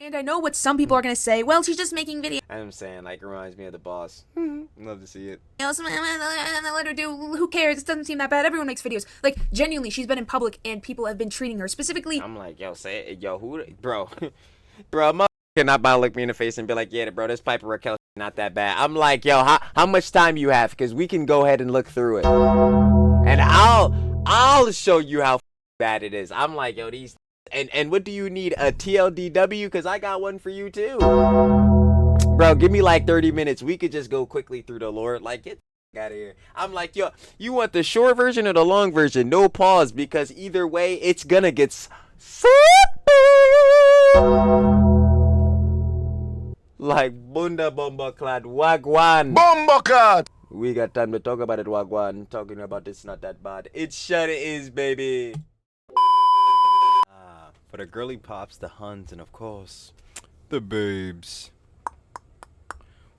And I know what some people are going to say, well, she's just making videos. I'm saying, like, it reminds me of The Boss. Love to see it. Let her do, who cares? It doesn't seem that bad. Everyone makes videos. Like, genuinely, she's been in public and people have been treating her specifically. I'm like, yo, say it. Yo, who? Bro. Bro, mother cannot about to look me in the face and be like, yeah, bro, this Piper Rockelle not that bad. I'm like, yo, how much time you have? Because we can go ahead and look through it. And I'll show you how bad it is. I'm like, yo, these. And what do you need? A TLDW? Because I got one for you, too. Bro, give me like 30 minutes. We could just go quickly through the lore. Like, get out of here. I'm like, yo, you want the short version or the long version? No pause, because either way, it's gonna get like bunda bomba clad wagwan. Bomba clad. We got time to talk about it, wagwan. Talking about it's not that bad. It sure is, baby. For the girly pops, the huns, and of course, the babes.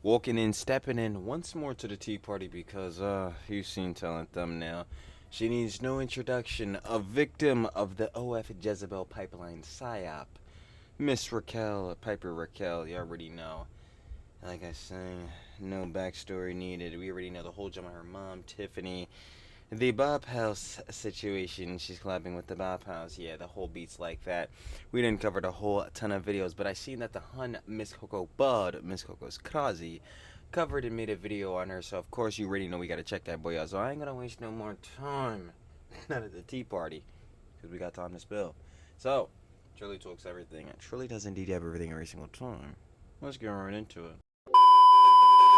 Walking in, stepping in once more to the tea party because, you've seen telling thumbnail. She needs no introduction. A victim of the OF Jezebel pipeline, Psyop. Miss Rockelle, Piper Rockelle, you already know. Like I say, no backstory needed. We already know the whole jump on her mom, Tiffany. The Bop House situation, she's collabing with the Bop House. Yeah, the whole beats like that. We didn't cover the whole ton of videos, but I seen that the Hun, Miss Coco Bud, Miss Coco's Kazi, covered and made a video on her. So, of course, you already know we got to check that boy out. So, I ain't going to waste no more time. Not at the tea party, because we got time to spill. So, Trilly talks everything. Trilly does indeed have everything every single time. Let's get right into it.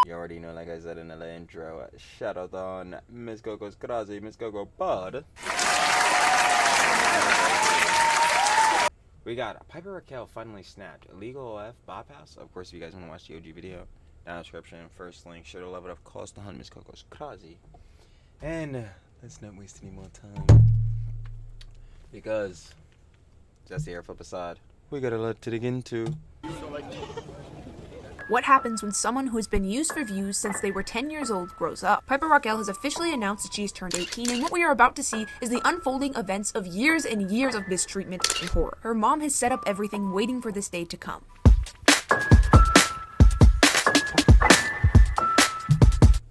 You already know, like I said in the intro, shout out on Miss Coco's Kazi, Miss Coco Bud. We got Piper Rockelle finally snapped. Illegal OF, Bop House. Of course, if you guys want to watch the OG video, down in the description, first link, sure to love it, of course, the Hun, Miss Coco's Kazi. And let's not waste any more time, because that's the air flip aside. We got a lot to dig into. What happens when someone who has been used for views since they were 10 years old grows up? Piper Rockelle has officially announced that she's turned 18, and what we are about to see is the unfolding events of years and years of mistreatment and horror. Her mom has set up everything waiting for this day to come.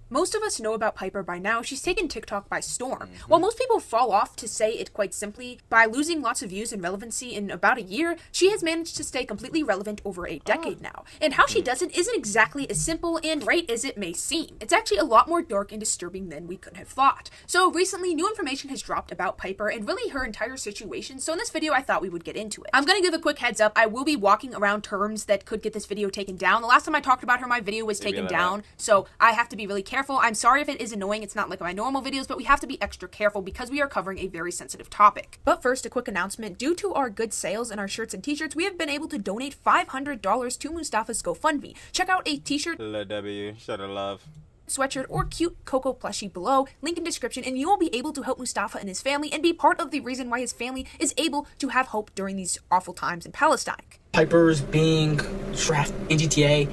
Most of us know about Piper by now. She's taken TikTok by storm. While most people fall off to say it quite simply, by losing lots of views and relevancy in about a year, she has managed to stay completely relevant over a decade now. And how she does it isn't exactly as simple and right as it may seem. It's actually a lot more dark and disturbing than we could have thought. So recently, new information has dropped about Piper and really her entire situation, so in this video I thought we would get into it. I'm gonna give a quick heads up. I will be walking around terms that could get this video taken down. The last time I talked about her, my video was taken down, so I have to be really careful. I'm sorry if it is annoying. It's not like my normal videos, but we have to be extra careful because we are covering a very sensitive topic. But first, a quick announcement. Due to our good sales in our shirts and t-shirts, we have been able to donate $500 to Mustafa's GoFundMe. Check out a t-shirt, Shout out love, sweatshirt, or cute Coco plushie below, link in description, and you will be able to help Mustafa and his family and be part of the reason why his family is able to have hope during these awful times in Palestine. Piper's being trapped in GTA,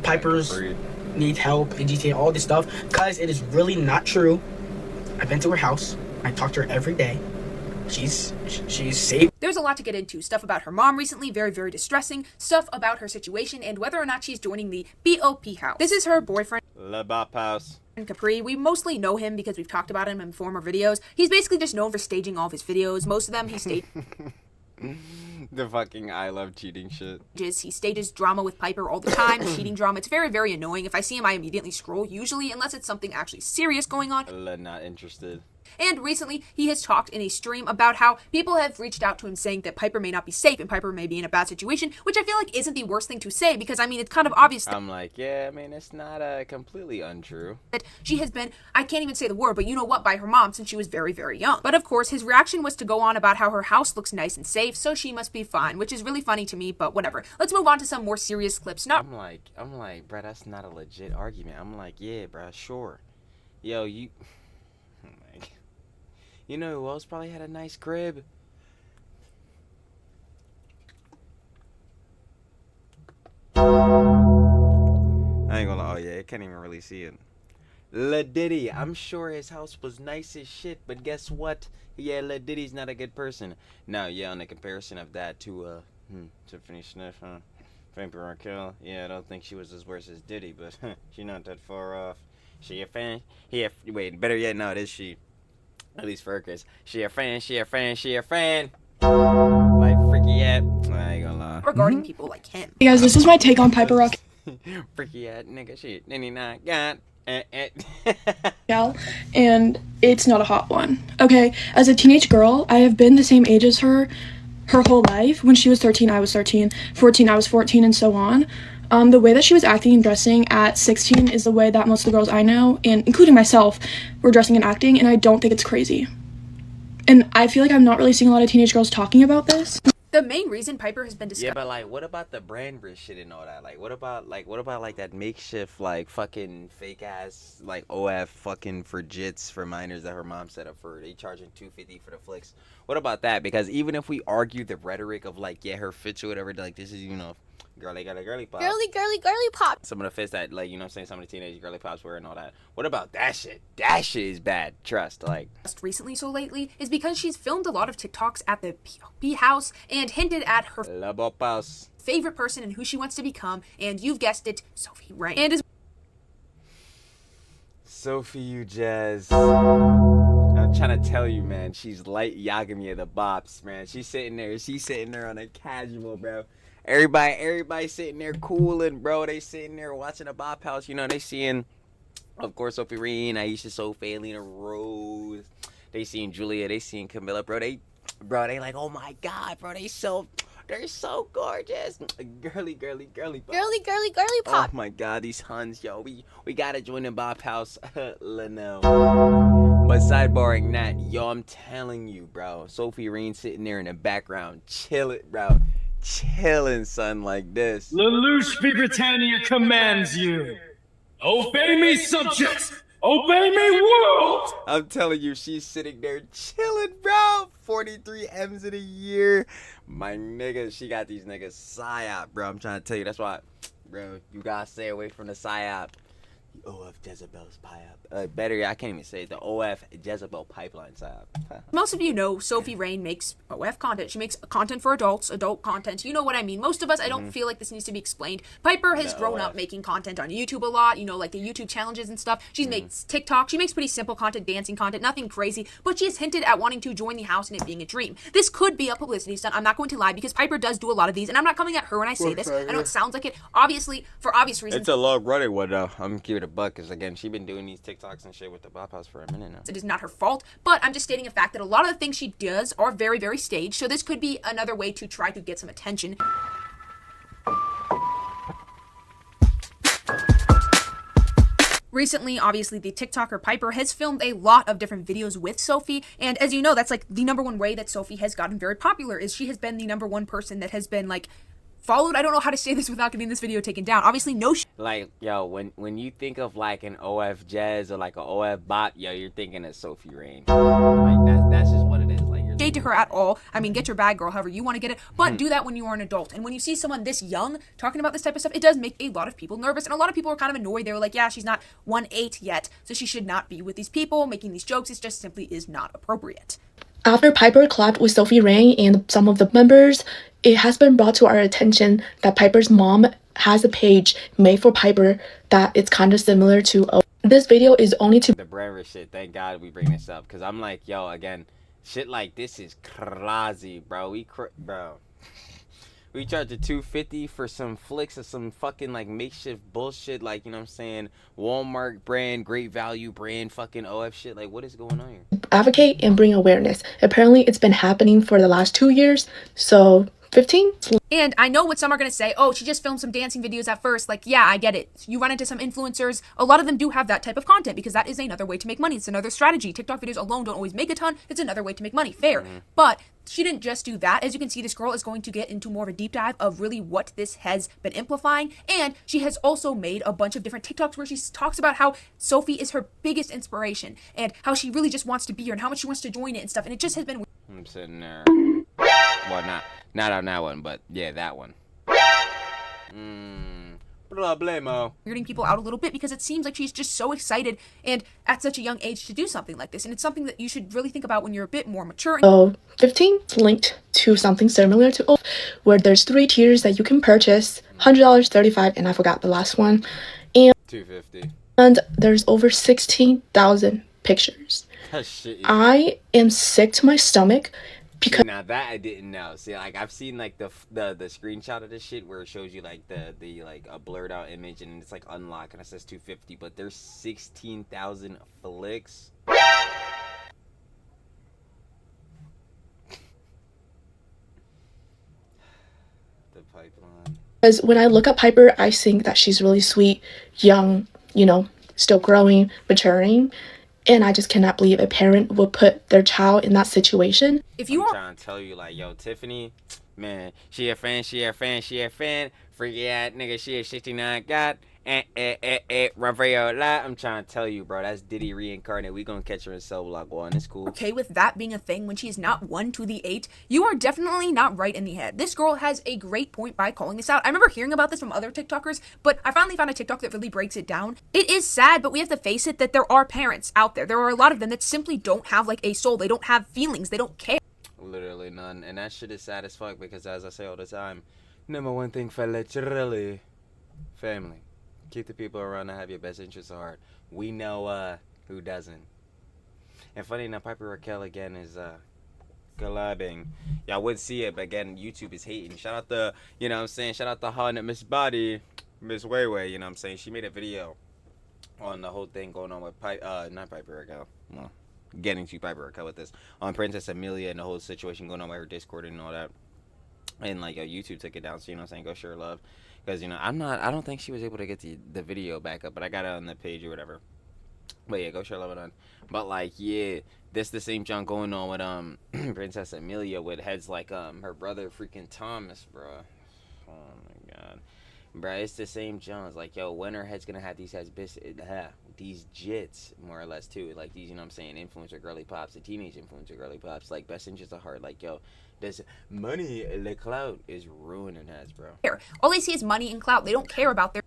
Piper's need help in GTA, all this stuff, because it is really not true. I've been to her house. I talk to her every day. She's safe. There's a lot to get into. Stuff about her mom recently, very, very distressing. Stuff about her situation and whether or not she's joining the BOP house. This is her boyfriend, the Bop House. Capri. We mostly know him because we've talked about him in former videos. He's basically just known for staging all of his videos. Most of them he stages. The fucking I love cheating shit. He stages drama with Piper all the time, cheating drama. It's very, very annoying. If I see him, I immediately scroll, usually, unless it's something actually serious going on. Not interested. And recently, he has talked in a stream about how people have reached out to him saying that Piper may not be safe and Piper may be in a bad situation, which I feel like isn't the worst thing to say because, I mean, it's kind of obvious. I'm like, yeah, I mean, it's not completely untrue. That she has been, I can't even say the word, but you know what, by her mom since she was very, very young. But of course, his reaction was to go on about how her house looks nice and safe, so she must be fine, which is really funny to me, but whatever. Let's move on to some more serious clips. I'm like, bruh, that's not a legit argument. I'm like, yeah, bruh, sure. Yo, you... You know who else probably had a nice crib? I ain't gonna lie. Oh yeah, I can't even really see it. Lil Diddy, I'm sure his house was nice as shit, but guess what? Yeah, Lil Diddy's not a good person. Now, yeah, on the comparison of that to Tiffany Sniff, huh? Piper Rockelle. Yeah, I don't think she was as worse as Diddy, but she not that far off. She a fan? Wait, better yet, no, it is she. At least for her case. She a fan, she a fan, she a fan. Like freaky at. I ain't gonna lie. Regarding people like him. Hey guys, this is my take on Piper Freaky at nigga shit. 99 got. Rockelle, and it's not a hot one. Okay, as a teenage girl, I have been the same age as her whole life. When she was 13, I was 13. 14, I was 14, and so on. The way that she was acting and dressing at 16 is the way that most of the girls I know, and including myself, were dressing and acting, and I don't think it's crazy. And I feel like I'm not really seeing a lot of teenage girls talking about this. The main reason Piper has been discussed. Yeah, but like, what about the brand risk shit and all that? Like, what about that makeshift like fucking fake ass like OF fucking for jits for minors that her mom set up for? They charging $250 for the flicks. What about that? Because even if we argue the rhetoric of like, yeah, her fits or whatever, like this is girly got a girly pop. Girly pop. Some of the fits that like what I'm saying, some of the teenage girly pops wear and all that. What about that shit? That shit is bad. Trust like. Recently, so lately, is because she's filmed a lot of TikToks at the Bop House and hinted at her Bop House. favorite person and who she wants to become, and you've guessed it, Sophie Rain. And is Sophie, you jazz. I'm trying to tell you, man. She's light Yagami of the Bops, man. She's sitting there on a casual, bro. Everybody sitting there cooling, bro. They sitting there watching the Bop House. You know, they seeing, of course, Sophie Rain, Aisha Sophie, Lena Rose. They seeing Julia. They seeing Camilla, bro. They like, oh my God, bro. They're so gorgeous. Girly pop. girly pop. Oh my God, these Huns, yo. We gotta join the Bop House, Leno. But sidebarring that, yo, I'm telling you, bro. Sophie Rain sitting there in the background, chilling, bro. Chilling, son, like this. Lelouch Britannia commands you. Obey me, subjects! Obey me, world! I'm telling you, she's sitting there chilling, bro. 43 M's in a year. My nigga, she got these niggas Psyop, bro. I'm trying to tell you. That's why, bro, you gotta stay away from the Psyop. OF Jezebel's Psyop. Better, I can't even say it. The OF Jezebel pipeline Psyop. Most of you know Sophie Rain makes OF content. She makes content for adults, adult content. You know what I mean. Most of us, I don't feel like this needs to be explained. Piper has grown up making content on YouTube a lot, you know, like the YouTube challenges and stuff. She makes TikTok. She makes pretty simple content, dancing content, nothing crazy, but she has hinted at wanting to join the house and it being a dream. This could be a publicity stunt. I'm not going to lie, because Piper does do a lot of these, and I'm not coming at her when I say this. I know it sounds like it, obviously, for obvious reasons. It's a long running one, though. I'm gonna give it a buck, because again, she's been doing these TikToks and shit with the Bop House for a minute now. It is not her fault, but I'm just stating a fact that a lot of the things she does are very, very staged, so this could be another way to try to get some attention. Recently, obviously, the TikToker Piper has filmed a lot of different videos with Sophie, and as you know, that's like the number one way that Sophie has gotten very popular, is she has been the number one person that has been like followed. I don't know how to say this without getting this video taken down. Obviously, no like, yo, when you think of like an OF Jazz or like an OF Bop, yo, you're thinking of Sophie Rain. Like that's just what it is. Like, you're shade to her at all. I mean, get your bag, girl, however you want to get it, but do that when you are an adult. And when you see someone this young talking about this type of stuff, it does make a lot of people nervous, and a lot of people are kind of annoyed. They were like, yeah, she's not 1'8" yet, so she should not be with these people making these jokes. It just simply is not appropriate. After Piper collabed with Sophie Rain and some of the members, it has been brought to our attention that Piper's mom has a page made for Piper that it's kind of similar to. This video is only to the brand shit. Thank God we bring this up, because I'm like, yo, again, shit like this is crazy, bro. We charge a $250 for some flicks of some fucking like makeshift bullshit, like, you know what I'm saying, Walmart brand, great value brand, fucking OF shit. Like, what is going on here? advocate and bring awareness. Apparently, it's been happening for the last 2 years, so 15. And I know what some are going to say, oh, she just filmed some dancing videos at first. Like, yeah, I get it. You run into some influencers. A lot of them do have that type of content because that is another way to make money. It's another strategy. TikTok videos alone don't always make a ton. It's another way to make money. Fair. But she didn't just do that. As you can see, this girl is going to get into more of a deep dive of really what this has been amplifying. And she has also made a bunch of different TikToks where she talks about how Sophie is her biggest inspiration and how she really just wants to be here and how much she wants to join it and stuff. And it just has been... I'm sitting there. Well, not on that one, but yeah, that one. problemo. weirding people out a little bit because it seems like she's just so excited and at such a young age to do something like this. And it's something that you should really think about when you're a bit more mature. So 15 linked to something similar to Oath, where there's 3 tiers that you can purchase, $100, $35, and I forgot the last one. And $250. And there's over 16,000 pictures. That shit. I am sick to my stomach because Now that I didn't know. See, like I've seen like the screenshot of this shit where it shows you like the like a blurred out image and it's like unlock and it says 250, but there's 16,000 flicks. The pipeline. because when I look at Piper, I think that she's really sweet, young, you know, still growing, maturing. And I just cannot believe a parent would put their child in that situation. If you I'm are trying to tell you, like, yo, Tiffany, man, she a fan. Freaky ass nigga, she a 69 god. Run for your life. I'm trying to tell you, bro, that's Diddy reincarnate. We gonna catch her in Cell Block 1. It's cool. okay with that being a thing when she is not 1 to the 8, you are definitely not right in the head. This girl has a great point by calling this out. I remember hearing about this from other TikTokers, but I finally found a TikTok that really breaks it down. It is sad, but we have to face it that there are parents out there. There are a lot of them that simply don't have like a soul. They don't have feelings. They don't care. Literally none. And that shit is sad as fuck because, as I say all the time, number one thing for literally family. Keep the people around that have your best interests at heart. We know who doesn't. And funny enough, Piper Rockelle again is collabing. Y'all would see it, but again, YouTube is hating. Shout out the, you know what I'm saying, shout out the hot Miss Body, Miss Wayway, you know what I'm saying. She made a video on the whole thing going on with not Piper Rockelle. Well, getting to Piper Rockelle with this. On Princess Amelia and the whole situation going on with her Discord and all that. And like YouTube took it down, so you know what I'm saying, go share love. Because, you know, I don't think she was able to get the video back up, but I got it on the page or whatever. But yeah, go share love it on. But like, yeah, this the same junk going on with Princess Amelia with heads like her brother freaking Thomas, bro. Oh my god. Bro, it's the same Jones. Like, yo, when her head's gonna have these heads, these jits, more or less, too. Like, these, you know what I'm saying, influencer girly pops, the teenage influencer girly pops, like, best interests of heart. Like, yo, this money, the clout is ruining heads, bro. All they see is money and clout. They don't care about their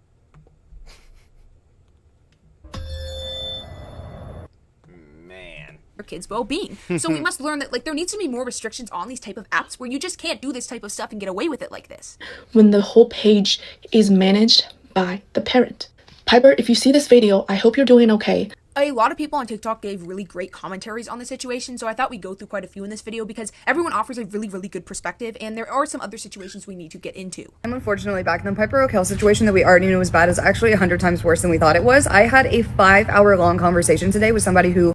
kids' well-being. So we must learn that like there needs to be more restrictions on these type of apps where you just can't do this type of stuff and get away with it like this. When the whole page is managed by the parent. Piper, if you see this video, I hope you're doing okay. A lot of people on TikTok gave really great commentaries on the situation, so I thought we'd go through quite a few in this video because everyone offers a really, really good perspective, and there are some other situations we need to get into. I'm unfortunately back in the Piper Rockelle situation that we already knew was bad is actually 100 times worse than we thought it was. I had a 5-hour-long conversation today with somebody who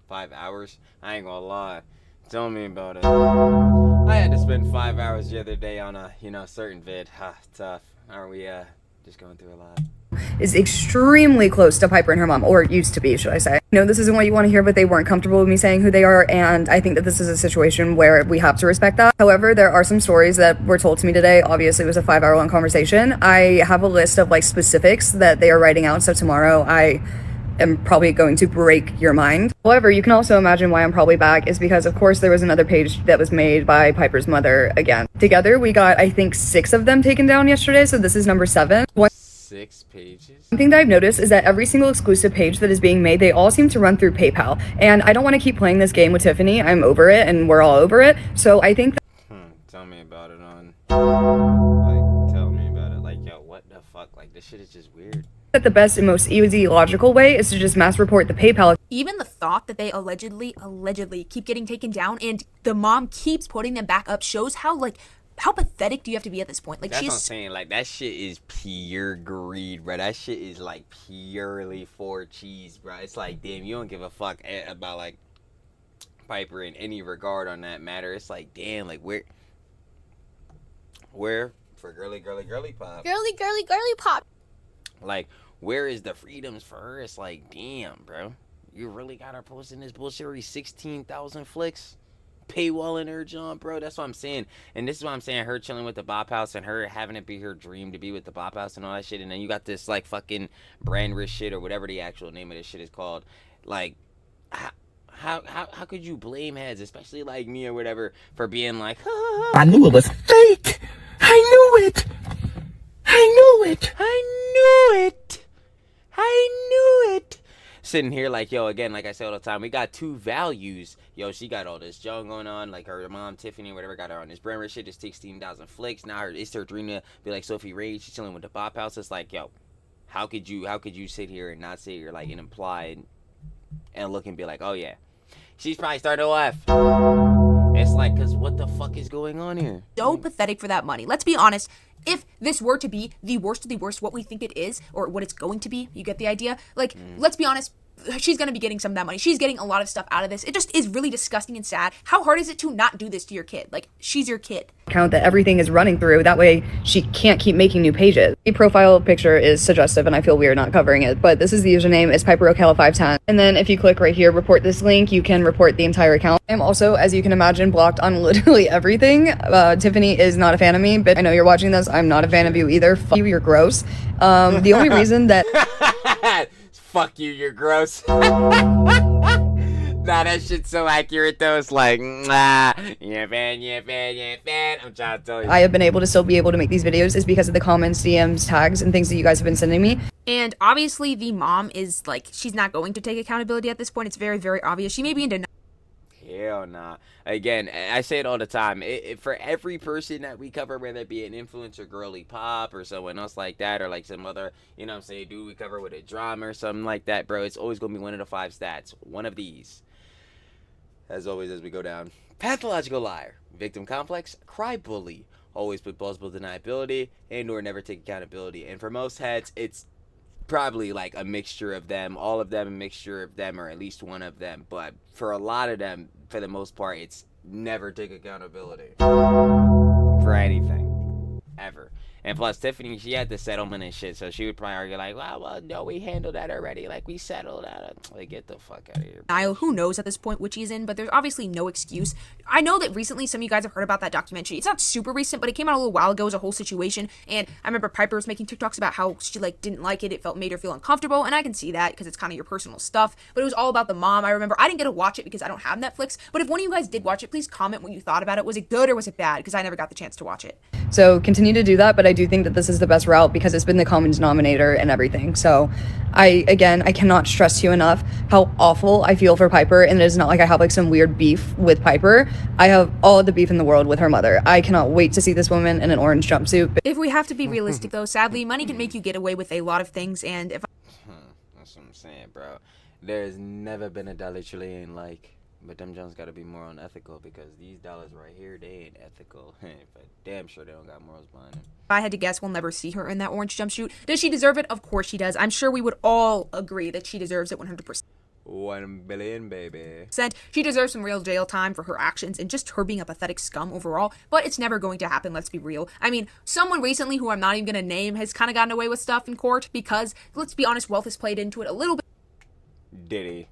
5 hours? I ain't gonna lie. Tell me about it. I had to spend 5 hours the other day on a, you know, certain vid. Ha, tough. Aren't we, just going through a lot? is extremely close to Piper and her mom, or used to be, should I say. No, this isn't what you want to hear, but they weren't comfortable with me saying who they are, and I think that this is a situation where we have to respect that. However, there are some stories that were told to me today. Obviously, it was a 5-hour-long conversation. I have a list of like specifics that they are writing out, so tomorrow I am probably going to break your mind. However, you can also imagine why I'm probably back is because, of course, there was another page that was made by Piper's mother again. Together, we got, I think, 6 of them taken down yesterday, so this is number 7. 6 pages? One thing that I've noticed is that every single exclusive page that is being made, they all seem to run through PayPal. And I don't want to keep playing this game with Tiffany. I'm over it, and we're all over it. So I think that Tell me about it on... Like, tell me about it. Like, yo, what the fuck? Like, this shit is just weird. the best and most easy, logical way is to just mass report the PayPal. Even the thought that they allegedly keep getting taken down and the mom keeps putting them back up shows how, like, how pathetic do you have to be at this point? Like, that's what I'm saying. Like, that shit is pure greed, bro. That shit is, like, purely for cheese, bro. It's like, damn, you don't give a fuck about, like, Piper in any regard on that matter. It's like, damn, like, where for girly pop? Girly pop. Like, where is the freedoms for her? It's like, damn, bro. You really got her posting this bullshit 16,000 flicks? Paywalling her jump, bro. That's what I'm saying. And this is what I'm saying. Her chilling with the Bop House and her having it be her dream to be with the Bop House and all that shit. And then you got this, like, fucking brand risk shit or whatever the actual name of this shit is called. Like, how could you blame heads, especially like me or whatever, for being like, I knew it was fake. I knew it. sitting here like, yo, again, like I say all the time, we got two values. Yo, she got all this junk going on, like her mom, Tiffany, whatever, got her on this brand rich shit, just 16,000 flicks. Now it's her dream to be like Sophie Rage. She's chilling with the Bop House. It's like, yo, how could you sit here and not sit here like and imply and look and be like, oh yeah, she's probably starting to laugh. It's like, cause what the fuck is going on here? So pathetic for that money. Let's be honest. If this were to be the worst of the worst, what we think it is, or what it's going to be, you get the idea? Like, let's be honest, she's going to be getting some of that money. She's getting a lot of stuff out of this. It just is really disgusting and sad. How hard is it to not do this to your kid? Like, she's your kid. Account that everything is running through. That way she can't keep making new pages. The profile picture is suggestive and I feel weird not covering it, but this is the username. It's Piper Rockelle 510. And then if you click right here, report this link, you can report the entire account. I'm also, as you can imagine, blocked on literally everything. Tiffany is not a fan of me, but I know you're watching this. I'm not a fan of you either. Fuck you, you're gross. The only reason that fuck you, you're gross. Nah, that shit's so accurate though. It's like, yeah, fan. I'm trying to tell you. I have been able to still be able to make these videos is because of the comments, DMs, tags, and things that you guys have been sending me. And obviously the mom is like, she's not going to take accountability at this point. It's very, very obvious. She may be in denial. Hell nah. Again, I say it all the time. For every person that we cover, whether it be an influencer, girly pop, or someone else like that, or like some other, you know what I'm saying, dude we cover with a drama or something like that, bro, it's always going to be one of the 5 stats. One of these. As always, as we go down. Pathological liar. Victim complex. Cry bully. Always put plausible deniability and or never take accountability. And for most heads, it's probably like a mixture of them, all of them, a mixture of them, or at least one of them. But for a lot of them, for the most part, it's never take accountability for anything ever. And plus, Tiffany, she had the settlement and shit, so she would probably argue like, well, no, we handled that already. Like, we settled that. Like, get the fuck out of here. Denial, who knows at this point which he's in, but there's obviously no excuse. I know that recently some of you guys have heard about that documentary. It's not super recent, but it came out a little while ago as a whole situation, and I remember Piper was making TikToks about how she, like, didn't like it. It made her feel uncomfortable, and I can see that because it's kind of your personal stuff, but it was all about the mom. I remember I didn't get to watch it because I don't have Netflix, but if one of you guys did watch it, please comment what you thought about it. Was it good or was it bad? Because I never got the chance to watch it. So continue to do that, but I do think that this is the best route because it's been the common denominator and everything. So I cannot stress to you enough how awful I feel for Piper, and it is not like I have like some weird beef with Piper. I have all the beef in the world with her mother. I cannot wait to see this woman in an orange jumpsuit. If we have to be realistic though, sadly, money can make you get away with a lot of things, and if That's what I'm saying, bro. There's never been a Dollar Trillion like, but them Jones gotta be more unethical because these dollars right here, they ain't ethical. But damn sure they don't got morals behind them. If I had to guess, we'll never see her in that orange jumpsuit. Does she deserve it? Of course she does. I'm sure we would all agree that she deserves it 100%. 1 billion, baby. She deserves some real jail time for her actions and just her being a pathetic scum overall, but it's never going to happen, let's be real. I mean, someone recently who I'm not even going to name has kind of gotten away with stuff in court because, let's be honest, wealth has played into it a little bit. Diddy.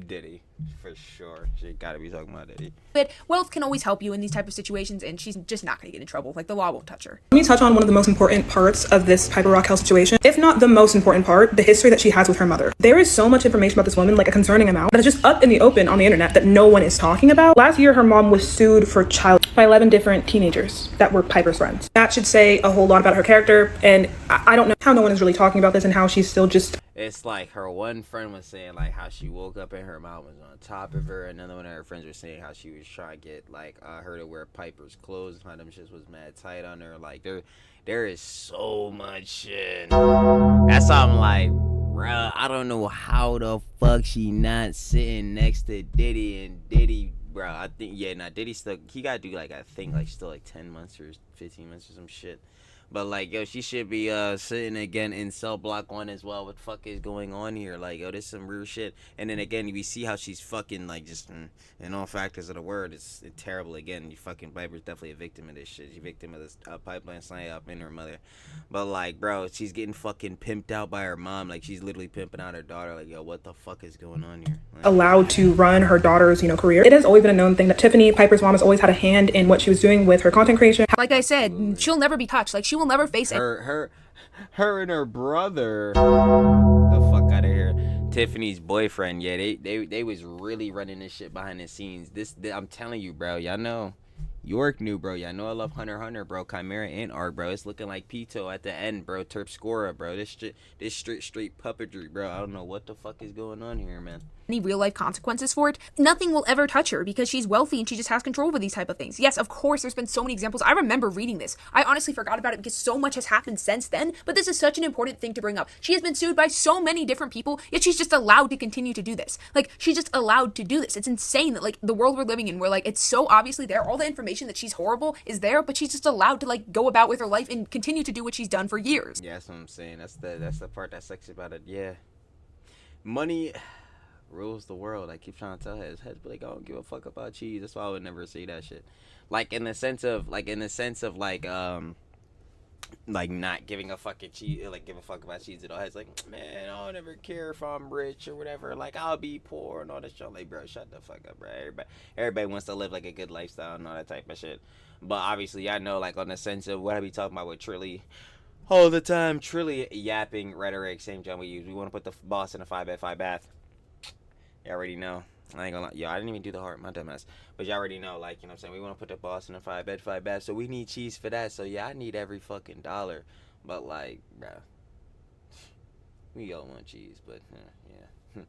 Diddy, for sure. She gotta be talking about Diddy. But wealth can always help you in these type of situations, and she's just not going to get in trouble. Like, the law won't touch her. Let me touch on one of the most important parts of this Piper Rockelle situation. If not the most important part, the history that she has with her mother. There is so much information about this woman, like a concerning amount, that is just up in the open on the internet that no one is talking about. Last year, her mom was sued for child by 11 different teenagers that were Piper's friends. That should say a whole lot about her character, and I don't know how no one is really talking about this and how she's still just... It's like her one friend was saying like how she woke up and her mom was on top of her. Another one of her friends was saying how she was trying to get like her to wear Piper's clothes and how them shits was mad tight on her. Like there is so much shit. That's how I'm like, bruh, I don't know how the fuck she not sitting next to Diddy, and Diddy, bro, I think Diddy still, he gotta do like, I think like still like 10 months or 15 months or some shit. But like, yo, she should be sitting again in cell block 1 as well. What the fuck is going on here? Like, yo, this is some real shit. And then again, we see how she's fucking like just in all factors of the word, it's terrible. Again, you fucking Piper's definitely a victim of this shit. She's a victim of this pipeline Psyop and her mother. But like, bro, she's getting fucking pimped out by her mom. Like, she's literally pimping out her daughter. Like, yo, what the fuck is going on here? Like, allowed to run her daughter's, career. It has always been a known thing that Tiffany, Piper's mom, has always had a hand in what she was doing with her content creation. Like I said, she'll never be touched. Like, she will never face her and her brother. The fuck out of here. Tiffany's boyfriend, yeah, they was really running this shit behind the scenes. I'm telling you, bro, y'all know York knew, bro. Yeah, I know I love Hunter x Hunter, bro. Chimera and Arc, bro. It's looking like Pito at the end, bro. Terpscora, bro. This straight puppetry, bro. I don't know what the fuck is going on here, man. Any real life consequences for it, nothing will ever touch her because she's wealthy and she just has control over these type of things. Yes, of course, there's been so many examples. I remember reading this. I honestly forgot about it because so much has happened since then, but this is such an important thing to bring up. She has been sued by so many different people, yet she's just allowed to continue to do this. Like, she's just allowed to do this. It's insane that, like, the world we're living in, where, like, it's so obviously there, all the information that she's horrible is there, but she's just allowed to, like, go about with her life and continue to do what she's done for years. Yeah, that's what I'm saying. That's the part that sucks about it. Yeah. Money rules the world. I keep trying to tell his heads, but like, I don't give a fuck about cheese. That's why I would never say that shit. Like in the sense of like not giving a fucking cheese, like give a fuck about cheese at all. It's like, man, I'll never care if I'm rich or whatever. Like, I'll be poor and all that shit. Like, bro, shut the fuck up, bro. Everybody wants to live like a good lifestyle and all that type of shit. But obviously, I know, like, on the sense of what I be talking about with Trilly all the time, Trilly yapping rhetoric, same John we use. We want to put the boss in a 5-bed, 5-bath. You already know. I ain't gonna lie. Yo, I didn't even do the heart, my dumbass. But you already know, like, you know what I'm saying? We want to put the boss in a 5-bed, 5-bath. So we need cheese for that. So yeah, I need every fucking dollar. But like, bro, we all want cheese. But yeah,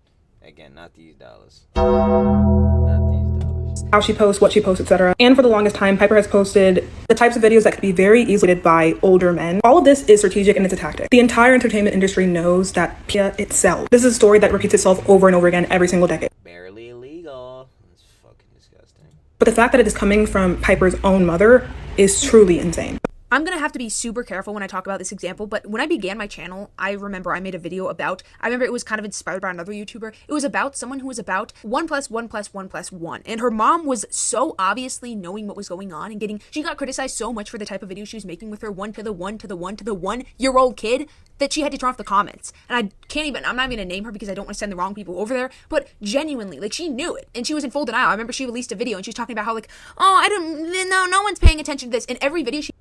again, not these dollars. Not these dollars. How she posts, what she posts, etc. And for the longest time, Piper has posted the types of videos that could be very easily did by older men. All of this is strategic and it's a tactic. The entire entertainment industry knows that Pia itself. This is a story that repeats itself over and over again every single decade. Barely illegal. It's fucking disgusting. But the fact that it is coming from Piper's own mother is truly insane. I'm gonna have to be super careful when I talk about this example, but when I began my channel, I remember I made a video about, I remember it was kind of inspired by another YouTuber. It was about someone who was about 1 + 1 + 1 + 1. And her mom was so obviously knowing what was going on and she got criticized so much for the type of video she was making with her 1 to the 1 to the 1 to the 1-year-old kid that she had to turn off the comments. And I'm not even gonna name her because I don't want to send the wrong people over there, but genuinely, like, she knew it. And she was in full denial. I remember she released a video and she was talking about how, like, oh, no one's paying attention to this. And every video she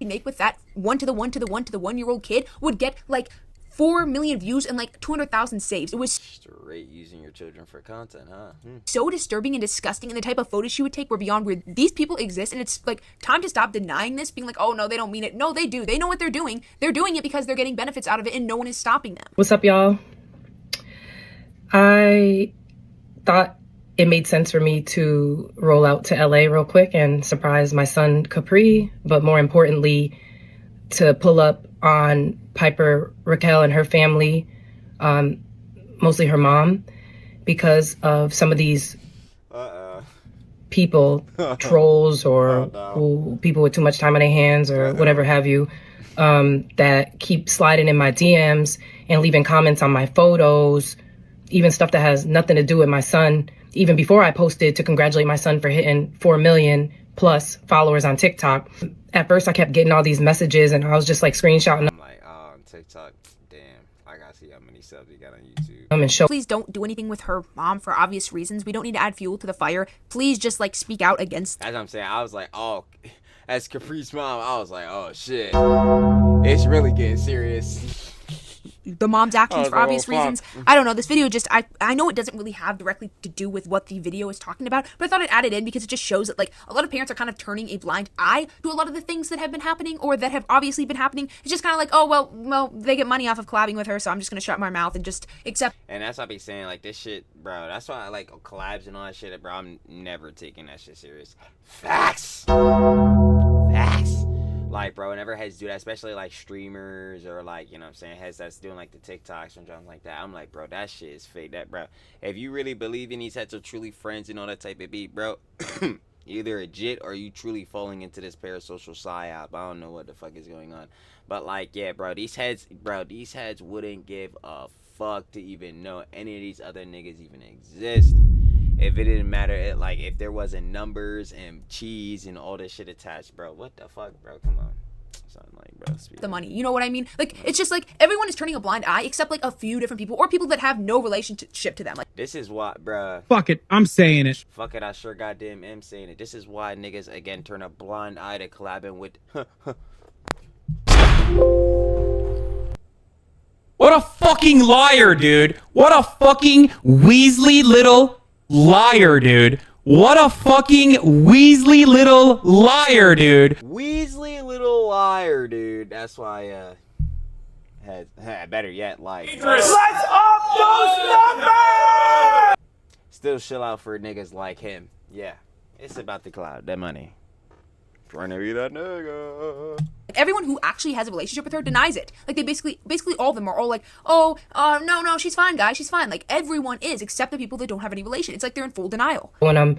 make with that 1 to the 1 to the 1 to the 1-year-old kid would get like 4 million views and like 200,000 saves. It was straight using your children for content, huh? So disturbing and disgusting, and the type of photos she would take were beyond where these people exist, and it's like time to stop denying this, being like, oh no, they don't mean it. No, they do. They know what they're doing. They're doing it because they're getting benefits out of it and no one is stopping them. What's up, y'all? I thought it made sense for me to roll out to LA real quick and surprise my son Capri, but more importantly, to pull up on Piper Rockelle and her family, mostly her mom, because of some of these people, trolls or people with too much time on their hands or whatever have you, that keep sliding in my DMs and leaving comments on my photos, even stuff that has nothing to do with my son. Even before I posted to congratulate my son for hitting 4 million plus followers on TikTok. At first, I kept getting all these messages and I was just like screenshotting. I'm like, oh, on TikTok, damn, I gotta see how many subs you got on YouTube. And please don't do anything with her mom for obvious reasons. We don't need to add fuel to the fire. Please just like speak out against. That's what I'm saying. I was like, oh, as Capri's mom, I was like, oh shit, it's really getting serious. The mom's actions for obvious reasons. I don't know. This video just, I know it doesn't really have directly to do with what the video is talking about, but I thought I'd add it in because it just shows that, like, a lot of parents are kind of turning a blind eye to a lot of the things that have been happening or that have obviously been happening. It's just kind of like, oh, well, they get money off of collabing with her, so I'm just going to shut my mouth and just accept. And that's what I be saying, like, this shit, bro, that's why I like collabs and all that shit, bro. I'm never taking that shit serious. Facts. Like, bro, whenever heads do that, especially like streamers or like, you know what I'm saying, heads that's doing like the TikToks and something like that, I'm like, bro, that shit is fake. That, bro, if you really believe in these heads are truly friends and all that type of beat, bro, either a jit or you truly falling into this parasocial psyop. I don't know what the fuck is going on. But like, yeah, bro, these heads wouldn't give a fuck to even know any of these other niggas even exist. If it didn't matter, if there wasn't numbers and cheese and all this shit attached, bro. What the fuck, bro? Come on. Something like, bro. The money. You know what I mean? Like, it's just like everyone is turning a blind eye except like a few different people or people that have no relationship to them. Like, this is why, bro. Fuck it. I'm saying it. Fuck it. I sure goddamn am saying it. This is why niggas, again, turn a blind eye to collabing with. What a fucking liar, dude. What a fucking Weasley little liar, dude. What a fucking Weasley little liar, dude. Weasley little liar, dude. That's why, better yet, like, Let's up those numbers! still chill out for niggas like him. Yeah, it's about the cloud, that money. Trying to be that nigga. Everyone who actually has a relationship with her denies it. Like, they basically all of them are all like, oh, no, she's fine, guys, she's fine. Like, everyone is, except the people that don't have any relation. It's like they're in full denial. When I'm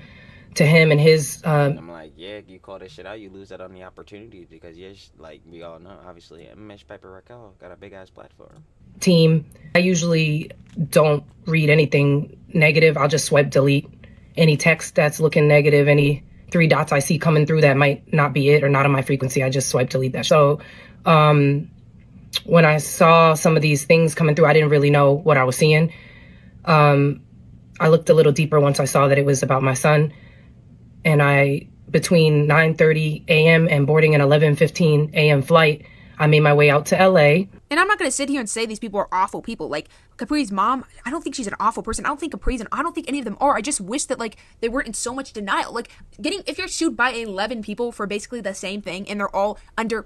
to him and his I'm like, yeah, you call this shit out, you lose that on the opportunity because, yes, like we all know, obviously, Miss Piper Rockelle got a big ass platform. team, I usually don't read anything negative. I'll just swipe delete any text that's looking negative, any 3 dots I see coming through that might not be it or not on my frequency. I just swipe delete that. So when I saw some of these things coming through, I didn't really know what I was seeing. I looked a little deeper once I saw that it was about my son. And between 9:30 a.m. and boarding an 11:15 a.m. flight, I made my way out to LA. And I'm not going to sit here and say these people are awful people. Like, Capri's mom, I don't think she's an awful person. I don't think Capri's, and I don't think any of them are. I just wish that, like, they weren't in so much denial. Like, if you're sued by 11 people for basically the same thing, and they're all under,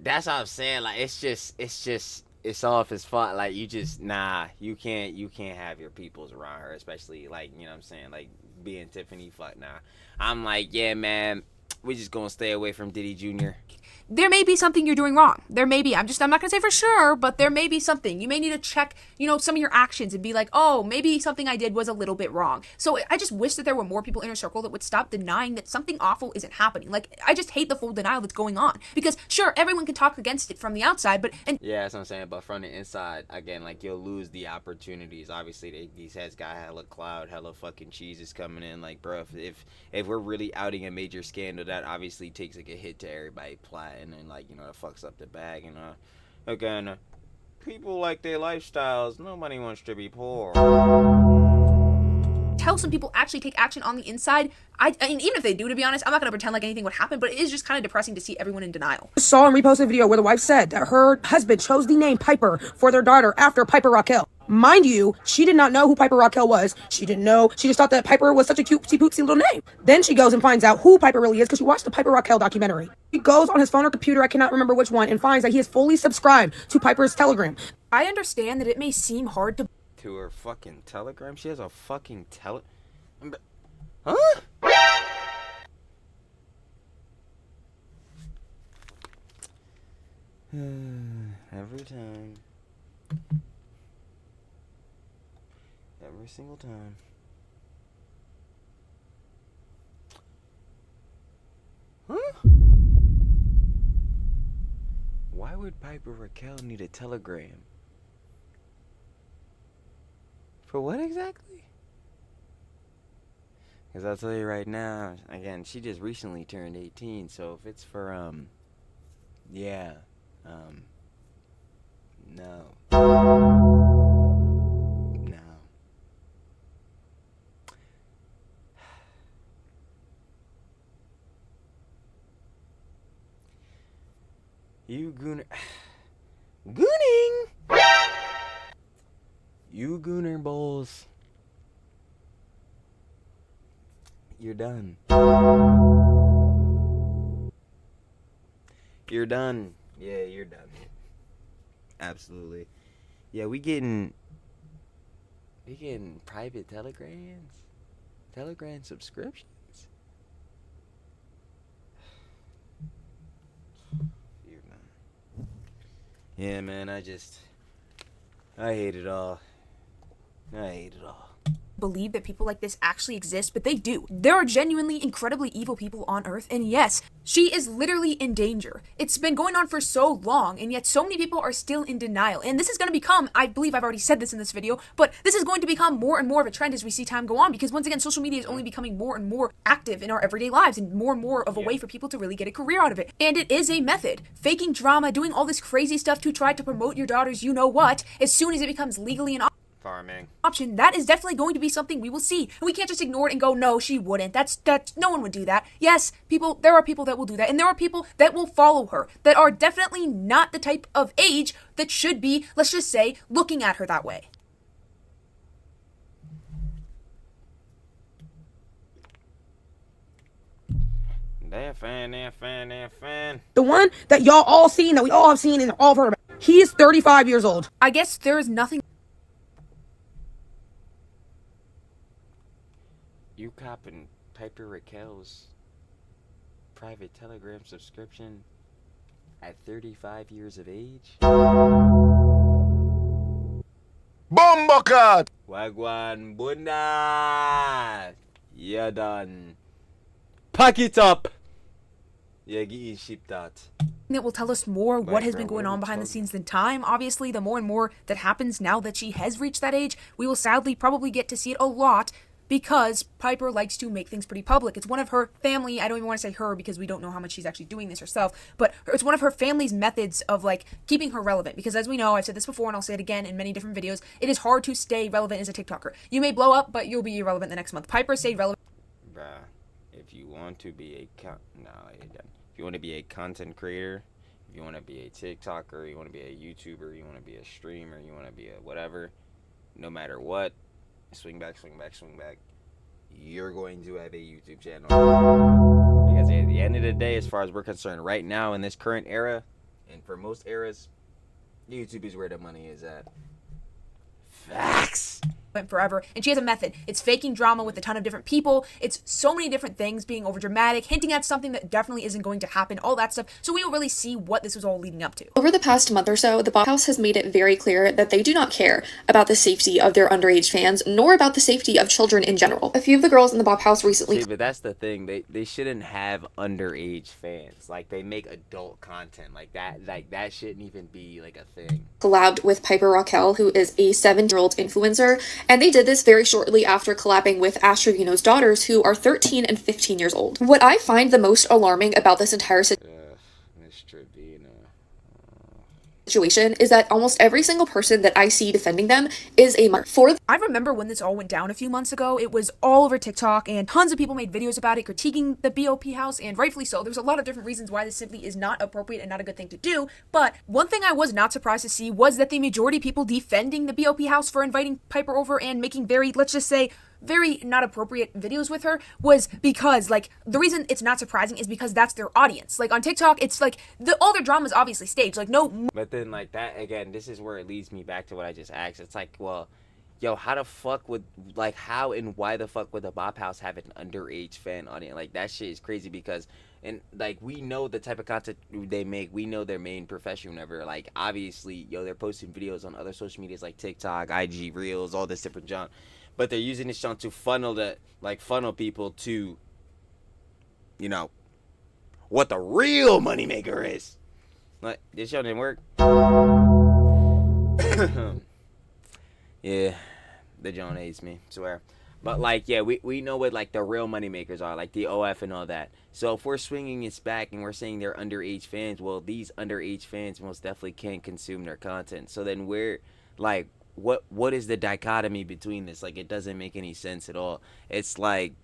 That's what I'm saying. Like, it's all of his fault. Like, you can't have your peoples around her, especially, like, you know what I'm saying, like, being Tiffany, fuck nah. I'm like, yeah, man, we just gonna stay away from Diddy Jr. There may be something you're doing wrong. There may be. I'm not going to say for sure, but there may be something. You may need to check, some of your actions and be like, oh, maybe something I did was a little bit wrong. So I just wish that there were more people in her circle that would stop denying that something awful isn't happening. Like, I just hate the full denial that's going on. Because, sure, everyone can talk against it from the outside, but... Yeah, that's what I'm saying. But from the inside, again, like, you'll lose the opportunities. Obviously, these heads got hella cloud, hella fucking cheeses coming in. Like, bro, if we're really outing a major scandal, that obviously takes, like, a hit to everybody plotting and, like, it fucks up the bag, Again, people like their lifestyles. Nobody wants to be poor. Tell some people actually take action on the inside. I mean, even if they do, to be honest, I'm not going to pretend like anything would happen, but it is just kind of depressing to see everyone in denial. I saw and reposted a video where the wife said that her husband chose the name Piper for their daughter after Piper Rockelle. Mind you, she did not know who Piper Rockelle was. She didn't know. She just thought that Piper was such a cutesy pootsy little name. Then she goes and finds out who Piper really is because she watched the Piper Rockelle documentary. She goes on his phone or computer, I cannot remember which one, and finds that he is fully subscribed to Piper's Telegram. I understand that it may seem hard to her fucking Telegram? She has a fucking Huh? Every time. Every single time. Huh? Why would Piper Rockelle need a telegram? For what exactly? Because I'll tell you right now, again, she just recently turned 18, so if it's for, no. No. You gooner... Gooning! You gooner bulls. You're done. You're done. Yeah, you're done. Absolutely. Yeah, we getting private telegram subscriptions. You're done. Yeah, man, I hate it all. I hate it all. Believe that people like this actually exist, but they do. There are genuinely incredibly evil people on Earth, and yes, she is literally in danger. It's been going on for so long, and yet so many people are still in denial. And this is going to become, I believe I've already said this in this video, but this is going to become more and more of a trend as we see time go on, because once again, social media is only becoming more and more active in our everyday lives, and more of a way for people to really get a career out of it. And it is a method. Faking drama, doing all this crazy stuff to try to promote your daughter's you-know-what, as soon as it becomes legally an option, that is definitely going to be something we will see. And we can't just ignore it and go, no, she wouldn't. That's no one would do that. Yes, there are people that will do that, and there are people that will follow her that are definitely not the type of age that should be, let's just say, looking at her that way. They're fan. The one that y'all all seen, that we all have seen and all have heard about. He is 35 years old. I guess there is nothing. You copping Piper Rockelle's private Telegram subscription at 35 years of age? Bombakat! Wagwan Bunda! You done. Pack it up! Yeah, get your ship that. That will tell us more what has been going on behind the scenes than time. Obviously, the more and more that happens now that she has reached that age, we will sadly probably get to see it a lot because Piper likes to make things pretty public. It's one of her family, I don't even want to say her because we don't know how much she's actually doing this herself, but it's one of her family's methods of like keeping her relevant, because as we know, I've said this before and I'll say it again in many different videos, it is hard to stay relevant as a TikToker. You may blow up, but you'll be irrelevant the next month. Piper stayed relevant. Bruh, if you want to be if you want to be a content creator, if you want to be a TikToker, you want to be a YouTuber, you want to be a streamer, you want to be a whatever, no matter what, swing back, you're going to have a YouTube channel. Because at the end of the day, as far as we're concerned, right now in this current era, and for most eras, YouTube is where the money is at. Facts. Went forever, and she has a method. It's faking drama with a ton of different people. It's so many different things, being over dramatic, hinting at something that definitely isn't going to happen, all that stuff. So we don't really see what this was all leading up to. Over the past month or so, the Bop House has made it very clear that they do not care about the safety of their underage fans, nor about the safety of children in general. A few of the girls in the Bop House recently... See, but that's the thing. They shouldn't have underage fans. Like, they make adult content. Like, that shouldn't even be, like, a thing. ...collabed with Piper Rockelle, who is a 7-year-old influencer, and they did this very shortly after collabing with Astrovino's daughters, who are 13 and 15 years old. What I find the most alarming about this entire situation is that almost every single person that I see defending them is a minor. I remember when this all went down a few months ago, it was all over TikTok and tons of people made videos about it critiquing the BOP house, and rightfully so. There's a lot of different reasons why this simply is not appropriate and not a good thing to do, but one thing I was not surprised to see was that the majority of people defending the BOP house for inviting Piper over and making very, let's just say, very not appropriate videos with her was because, like, the reason it's not surprising is because that's their audience. Like, on TikTok, it's like, all their drama is obviously staged. Like, no... But then, like, that, again, this is where it leads me back to what I just asked. It's like, well, yo, how the fuck would, like, how and why the fuck would the Bop House have an underage fan audience? Like, that shit is crazy because, and, like, we know the type of content they make. We know their main profession whenever, like, obviously, yo, they're posting videos on other social medias like TikTok, IG, Reels, all this different junk. But they're using this show to funnel people to, you know, what the real moneymaker is. Like, this show didn't work. Yeah, the John hates me, swear. But, like, yeah, we know what, like, the real moneymakers are, like the OF and all that. So if we're swinging this back and we're saying they're underage fans, well, these underage fans most definitely can't consume their content. So then we're, like... What is the dichotomy between this? Like, it doesn't make any sense at all. It's like,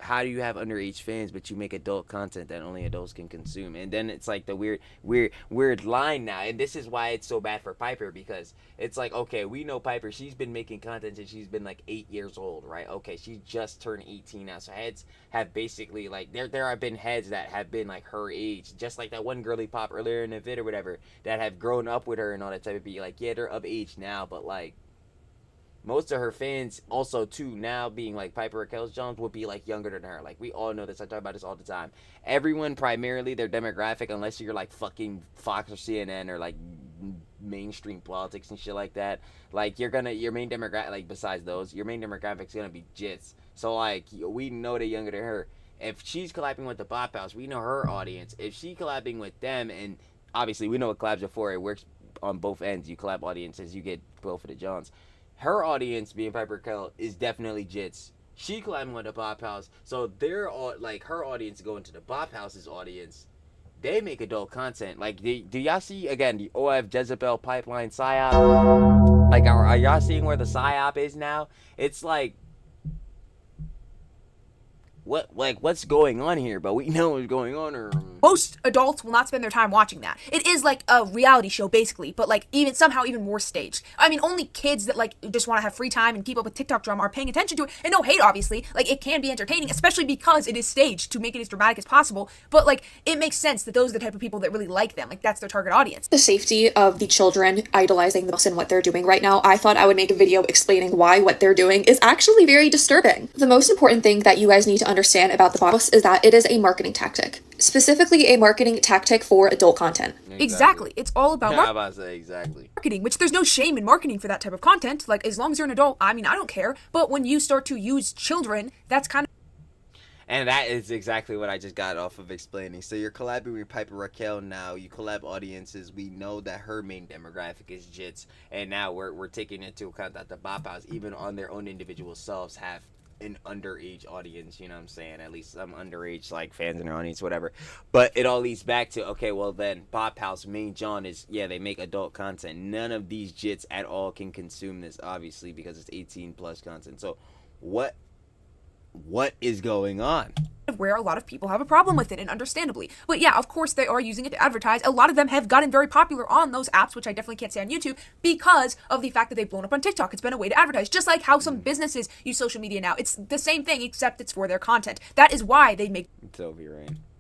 how do you have underage fans but you make adult content that only adults can consume? And then it's like the weird line now, and this is why it's so bad for Piper, because it's like, okay, we know Piper, she's been making content since she's been like 8 years old, right? Okay, she just turned 18 now, so heads have basically, like, there have been heads that have been like her age, just like that one girly pop earlier in the vid or whatever, that have grown up with her and all that type of be like, yeah, they're of age now, but like most of her fans also too now being like Piper Rockelle's Jones would be like younger than her. Like, we all know this. I talk about this all the time. Everyone primarily their demographic, unless you're like fucking Fox or CNN or like mainstream politics and shit like that, like your main demographic, like besides those, your main demographic's gonna be jits. So like we know they're younger than her. If she's collabing with the Bop House, we know her audience. If she collabing with them, and obviously we know what collabs are for, it works on both ends. You collab audiences, you get both of the Johns. Her audience, being Piper Rockelle, is definitely jits. She collabing with the Bop House, so they're all like her audience going to the Bop House's audience. They make adult content. Like, do y'all see again the OF Jezebel pipeline Psyop? Like, are y'all seeing where the Psyop is now? It's like, what's going on here? But we know what's going on. Or Most adults will not spend their time watching that. It is like a reality show basically, but like even more staged. I mean, only kids that like just want to have free time and keep up with TikTok drama are paying attention to it. And no hate, obviously. Like, it can be entertaining, especially because it is staged to make it as dramatic as possible. But like, it makes sense that those are the type of people that really like them. Like, that's their target audience. The safety of the children idolizing the boss and what they're doing right now, I thought I would make a video explaining why what they're doing is actually very disturbing. The most important thing that you guys need to understand about the Bop House is that it is a marketing tactic. Specifically a marketing tactic for adult content. Exactly. It's all about exactly. marketing, which there's no shame in marketing for that type of content. Like, as long as you're an adult, I mean, I don't care. But when you start to use children, that's kind of... And that is exactly what I just got off of explaining. So you're collabing with Piper Rockelle now. You collab audiences. We know that her main demographic is jits. And now we're taking into account that the Bop House, even on their own individual selves, have an underage audience, you know what I'm saying? At least some underage, like, fans in their audience, whatever. But it all leads back to, okay, well then, Bop House, main John is, yeah, they make adult content. None of these jits at all can consume this, obviously, because it's 18 plus content. So what is going on? Where a lot of people have a problem with it, and understandably. But yeah, of course they are using it to advertise. A lot of them have gotten very popular on those apps, which I definitely can't say on YouTube, because of the fact that they've blown up on TikTok. It's been a way to advertise, just like how some businesses use social media now. It's the same thing, except it's for their content. That is why they make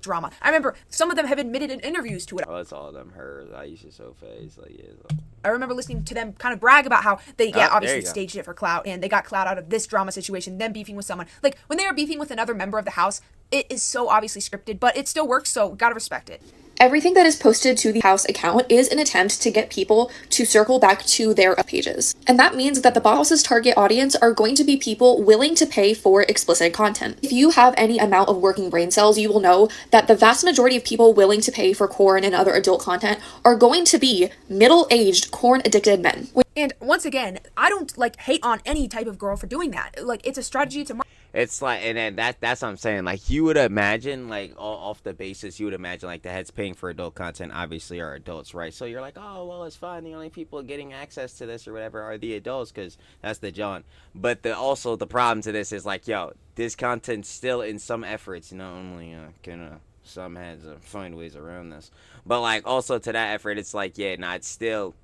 drama. I remember some of them have admitted in interviews to it. Oh, it's all of them. Her, Aisha, Sophie, like, yeah. I remember listening to them kind of brag about how they, obviously staged it for clout, and they got clout out of this drama situation, them beefing with someone. Like, when they are beefing with another member of the house, it is so obviously scripted, but it still works, so gotta respect it. Everything that is posted to the house account is an attempt to get people to circle back to their pages. And that means that the Bop House's target audience are going to be people willing to pay for explicit content. If you have any amount of working brain cells, you will know that the vast majority of people willing to pay for porn and other adult content are going to be middle-aged, porn-addicted men. And once again, I don't like hate on any type of girl for doing that. Like, it's a strategy to It's like, and then that's what I'm saying. Like, you would imagine, like, off the basis, you would imagine, like, the heads paying for adult content obviously are adults, right? So you're like, oh, well, it's fine. The only people getting access to this or whatever are the adults, because that's the John. But also the problem to this is, like, yo, this content still, in some efforts, not only can some heads find ways around this, but, like, also to that effort, it's like, yeah, nah, it's still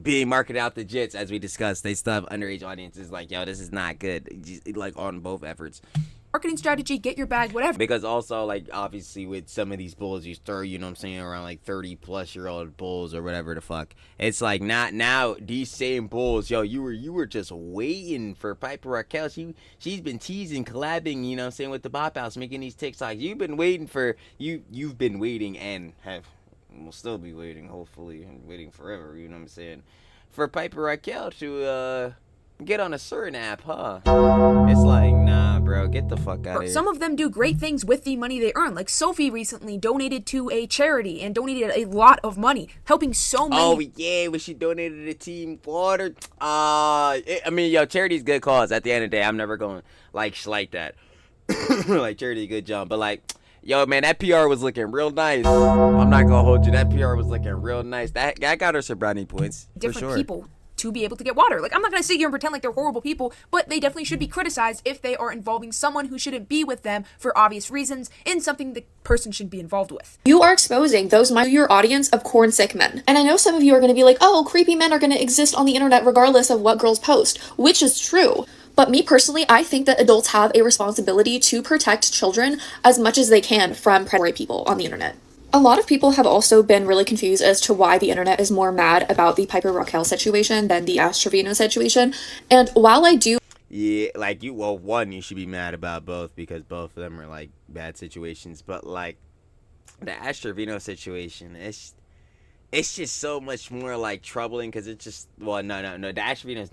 being marketed out the jits, as we discussed. They still have underage audiences. Like, yo, this is not good. Just, like, on both efforts. Marketing strategy, get your bag, whatever. Because also, like, obviously with some of these bulls, you throw, you know what I'm saying, around like 30-plus-year-old bulls or whatever the fuck. It's like, not now, these same bulls, yo, you were just waiting for Piper Rockelle. She's been teasing, collabing, you know what I'm saying, with the Bop House, making these TikToks. You've been waiting for, you've been waiting and will still be waiting, hopefully, and waiting forever, you know what I'm saying, for Piper Rockelle to get on a certain app, huh? It's like, nah, bro, get the fuck out of here. Some of them do great things with the money they earn. Like, Sophie recently donated to a charity and donated a lot of money, helping so many. Oh, yeah, when she donated to Team Water. I mean, yo, charity's good cause. At the end of the day, I'm never going, like that. Like, charity, good job. But, like, yo, man, that PR was looking real nice. I'm not gonna hold you. That PR was looking real nice. That got her some brownie points. Different people to be able to get water. Like, I'm not gonna sit here and pretend like they're horrible people, but they definitely should be criticized if they are involving someone who shouldn't be with them for obvious reasons in something the person should be involved with. You are exposing your audience of corn sick men. And I know some of you are gonna be like, oh, creepy men are gonna exist on the internet regardless of what girls post, which is true. But me personally, I think that adults have a responsibility to protect children as much as they can from predatory people on the internet. A lot of people have also been really confused as to why the internet is more mad about the Piper Rockelle situation than the Ash Trevino situation. And while I do... Yeah, like, one, you should be mad about both because both of them are, like, bad situations. But, like, the Ash Trevino situation, it's just so much more, like, troubling because it's just, well, no, the Ash Trevino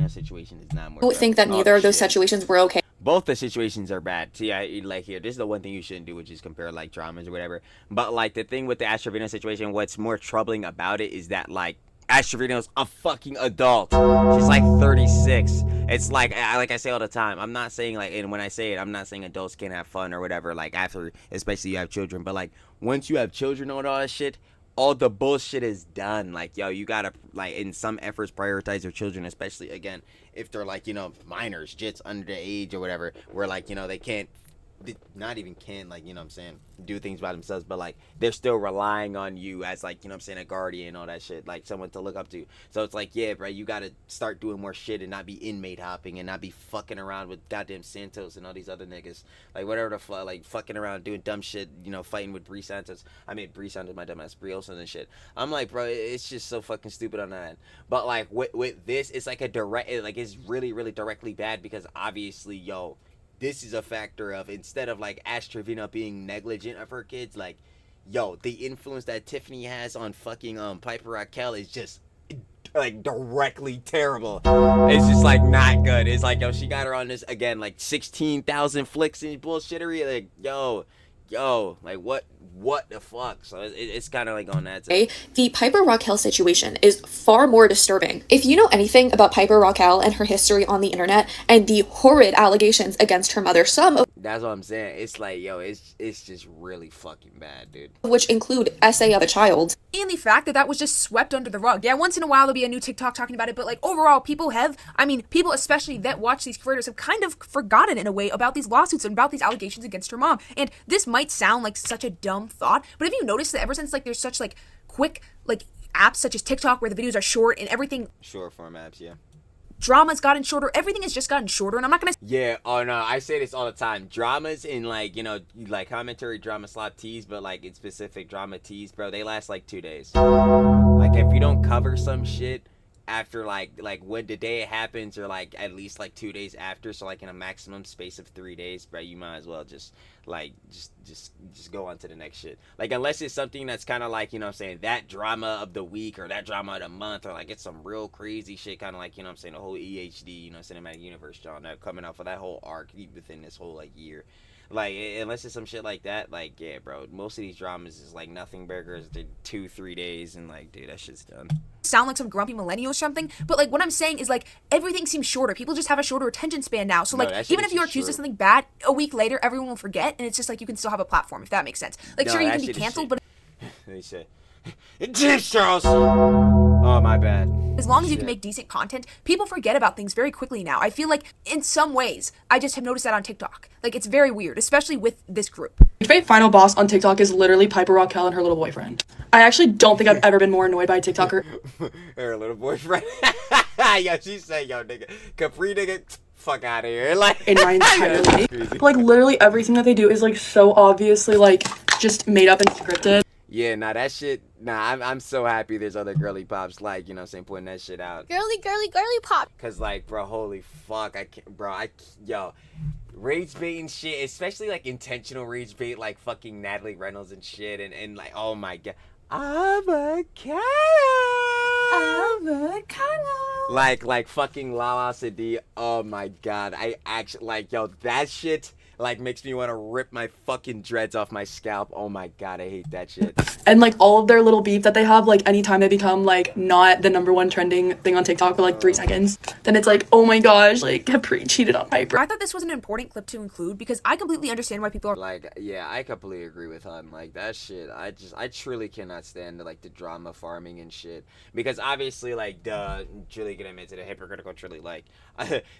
situation is not more troubling. I think that neither of those situations were okay. Both the situations are bad. See, like, here, this is the one thing you shouldn't do, which is compare, like, dramas or whatever. But, like, the thing with the Ash Trevino situation, what's more troubling about it is that, like, Ash Trevino's a fucking adult. She's, like, 36. It's like I say all the time, I'm not saying, like, and when I say it, I'm not saying adults can't have fun or whatever, like, after, especially you have children. But, like, once you have children and all that shit, all the bullshit is done. Like, yo, you gotta, like, in some efforts, prioritize your children, especially, again, if they're, like, you know, minors, jits under the age or whatever, where, like, you know, they can't not even can, like, you know what I'm saying, do things by themselves, but like they're still relying on you as, like, you know what I'm saying, a guardian, all that shit, like someone to look up to. So it's like, yeah, bro, you gotta start doing more shit and not be inmate hopping and not be fucking around with goddamn Santos and all these other niggas, like whatever the fuck, like fucking around doing dumb shit, you know, fighting with Bree Santos. I mean, Bree Santos, my dumb ass, Bree Olsen and shit. I'm like, bro, it's just so fucking stupid on that. But like with this, it's like a direct, like it's really directly bad, because obviously, yo, this is a factor of, instead of like Ash Trevino being negligent of her kids, like, yo, the influence that Tiffany has on fucking Piper Rockelle is just like directly terrible. It's just like not good. It's like, yo, she got her on this again, like 16,000 flicks and bullshittery. Like, yo, like what the fuck? So it's kind of like on that side. The Piper Rockelle situation is far more disturbing. If you know anything about Piper Rockelle and her history on the internet and the horrid allegations against her mother, some of That's what I'm saying. It's like, yo, it's just really fucking bad, dude. which include essay of a child. And the fact that that was just swept under the rug. Yeah, once in a while there'll be a new TikTok talking about it, but like overall, people especially that watch these creators have kind of forgotten in a way about these lawsuits and about these allegations against her mom. And this might sound like such a dumb thought, but have you noticed that ever since like there's such like quick like apps such as TikTok where the videos are short and everything, Short form apps, yeah. drama's gotten shorter, everything has just gotten shorter, and I'm not gonna Yeah, oh no, I say this all the time. Dramas in, like, you know, like commentary drama slot teas, but like in specific drama teas, bro, they last like 2 days. Like if you don't cover some shit after like when the day it happens, or like at least like 2 days after, so like in a maximum space of 3 days, bro, you might as well just go on to the next shit. Like unless it's something that's kind of like, you know what I'm saying, that drama of the week or that drama of the month, or like it's some real crazy shit, kind of like, you know what I'm saying, the whole EHD, you know, cinematic universe, John, that coming out for that whole arc within this whole like year. Like unless it's some shit like that, like, yeah, bro, most of these dramas is like nothing burgers, they're 2-3 days, and like, dude, that shit's done. sound like some grumpy millennial or something, but like what I'm saying is like everything seems shorter. People just have a shorter attention span now. So like even if you're accused of something bad, a week later everyone will forget, and it's just like you can still have a platform, if that makes sense. Like No, sure, you that can be shit is canceled, shit. but They say, James Charles. Oh, my bad. as long as you can make decent content, people forget about things very quickly now. I feel like in some ways, I just have noticed that on TikTok. Like it's very weird, especially with this group. My final boss on TikTok is literally Piper Rockelle and her little boyfriend. I actually don't think I've ever been more annoyed by a TikToker. Her little boyfriend. Yo, she said, yo, nigga, Capri, nigga, fuck out of here. Like, In my entire life. Like literally everything that they do is like so obviously like just made up and scripted. Yeah, nah, that shit, nah, I'm so happy there's other girly pops, like, you know what I'm saying, putting that shit out. Girly pop. Cause, like, bro, holy fuck, yo, rage bait and shit, especially, like, intentional rage bait, like, fucking Natalie Reynolds and shit, and like, oh my god, avocado. Like, fucking Lala Sadi, oh my god, I actually, like, yo, that shit, like, makes me want to rip my fucking dreads off my scalp. Oh my god, I hate that shit. And like all of their little beef that they have, like anytime they become like not the #1 trending thing on TikTok for like 3 seconds, then it's like, oh my gosh, like Capri cheated on Piper. I thought this was an important clip to include because I completely understand why people are Like, yeah, I completely agree with Hun. Like, that shit, I truly cannot stand like the drama farming and shit. Because obviously, like, truly gonna admit to the hypocritical, truly, like,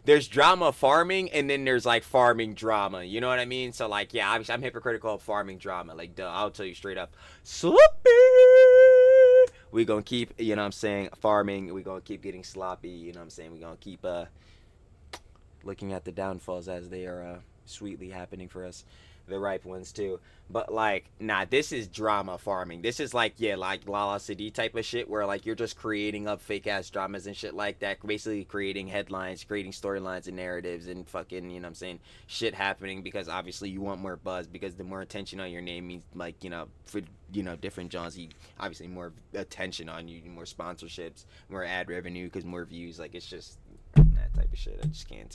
there's drama farming and then there's like farming drama. You know what I mean? So like, yeah, obviously I'm hypocritical of farming drama. Like, duh, I'll tell you straight up. Sloppy! We gonna keep, you know what I'm saying, farming. We gonna keep getting sloppy. You know what I'm saying? We gonna keep looking at the downfalls as they are sweetly happening for us. The ripe ones too. But like, nah, this is drama farming. This is like, yeah, like Lala Sadi type of shit where like you're just creating up fake ass dramas and shit like that, basically creating headlines, creating storylines and narratives and fucking, you know what I'm saying, shit happening because obviously you want more buzz, because the more attention on your name means, like, you know, for, you know, different genres, you obviously more attention on you, more sponsorships, more ad revenue, because more views. Like, it's just that type of shit.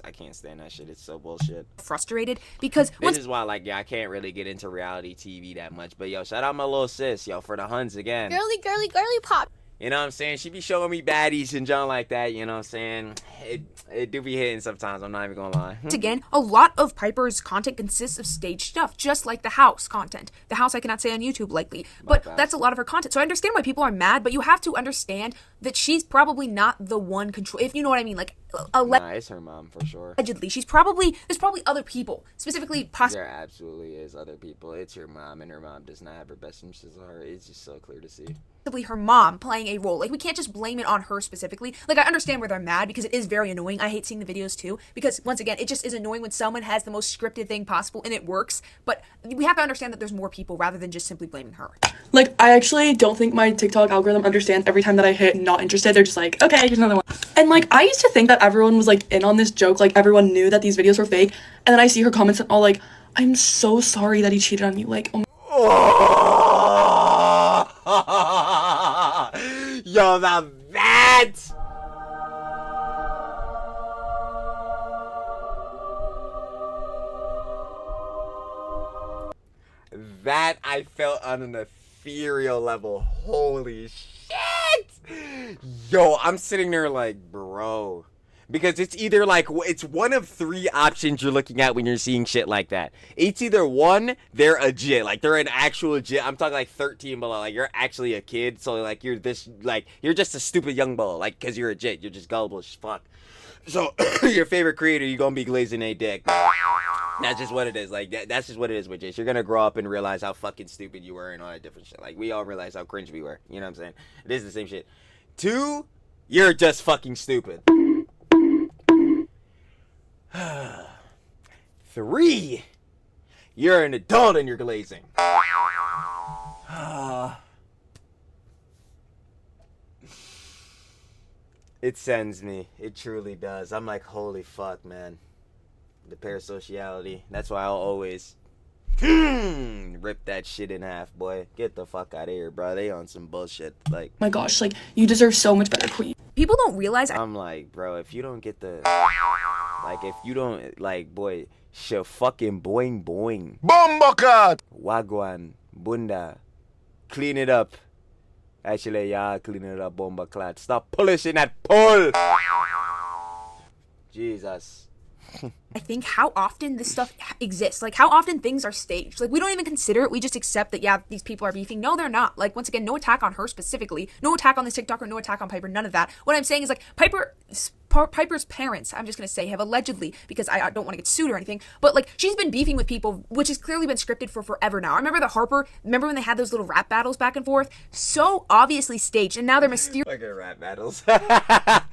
I can't stand that shit. It's so bullshit. frustrated because This is why, like, yeah, I can't really get into reality TV that much. But yo, shout out my little sis, yo, for the Huns again. Girly pop. You know what I'm saying? She be showing me baddies and junk like that, you know what I'm saying? It do be hitting sometimes, I'm not even gonna lie. Again, a lot of Piper's content consists of staged stuff, just like the house content. The house I cannot say on YouTube likely, but that's a lot of her content. So I understand why people are mad, but you have to understand that she's probably not the one control, if you know what I mean, like nah, it's her mom for sure. Allegedly, there's probably other people, specifically There absolutely is other people. It's her mom, and her mom does not have her best interests at heart. It's just so clear to see. her mom playing a role. Like, we can't just blame it on her specifically. Like, I understand where they're mad because it is very annoying. I hate seeing the videos too because, once again, it just is annoying when someone has the most scripted thing possible and it works. But we have to understand that there's more people rather than just simply blaming her. Like, I actually don't think my TikTok algorithm understands every time that I hit not interested. They're just like, okay, here's another one. And, like, I used to think that everyone was, like, in on this joke. Like, everyone knew that these videos were fake. And then I see her comments and all, like, I'm so sorry that he cheated on you. Like, oh Yo, now that I felt on an ethereal level. Holy shit! Yo, I'm sitting there like, bro. Because it's either like, it's one of three options you're looking at when you're seeing shit like that. It's either one, they're a jit. Like, they're an actual jit. I'm talking like 13 below. Like, you're actually a kid. So, like, you're just a stupid young bull. Like, because you're a jit. You're just gullible as fuck. So, your favorite creator, you're gonna be glazing a dick. That's just what it is. Like, that's just what it is with jits. You're gonna grow up and realize how fucking stupid you were and all that different shit. Like, we all realize how cringe we were. You know what I'm saying? It is the same shit. 2, you're just fucking stupid. 3, you're an adult and you're glazing. It sends me. It truly does. I'm like, holy fuck, man. The parasociality. That's why I'll always rip that shit in half, boy. Get the fuck out of here, bro. They on some bullshit. Like, my gosh, like, you deserve so much better, queen. People don't realize. I'm like, bro, if you don't get the, like, if you don't, like, boy, shit fucking boing boing. Bombokat! Wagwan. Bunda. Clean it up. Actually, yeah, clean it up, bomba clat. Stop polishing that pole! Jesus. I think how often this stuff exists, like how often things are staged. Like, we don't even consider it. We just accept that, yeah, these people are beefing. No, they're not. Like, once again, no attack on her specifically. No attack on this TikToker. No attack on Piper. None of that. What I'm saying is, like, Piper's parents, I'm just going to say, have allegedly, because I don't want to get sued or anything, but, like, she's been beefing with people, which has clearly been scripted for forever now. I remember when they had those little rap battles back and forth? So obviously staged, and now they're Like a rap battles.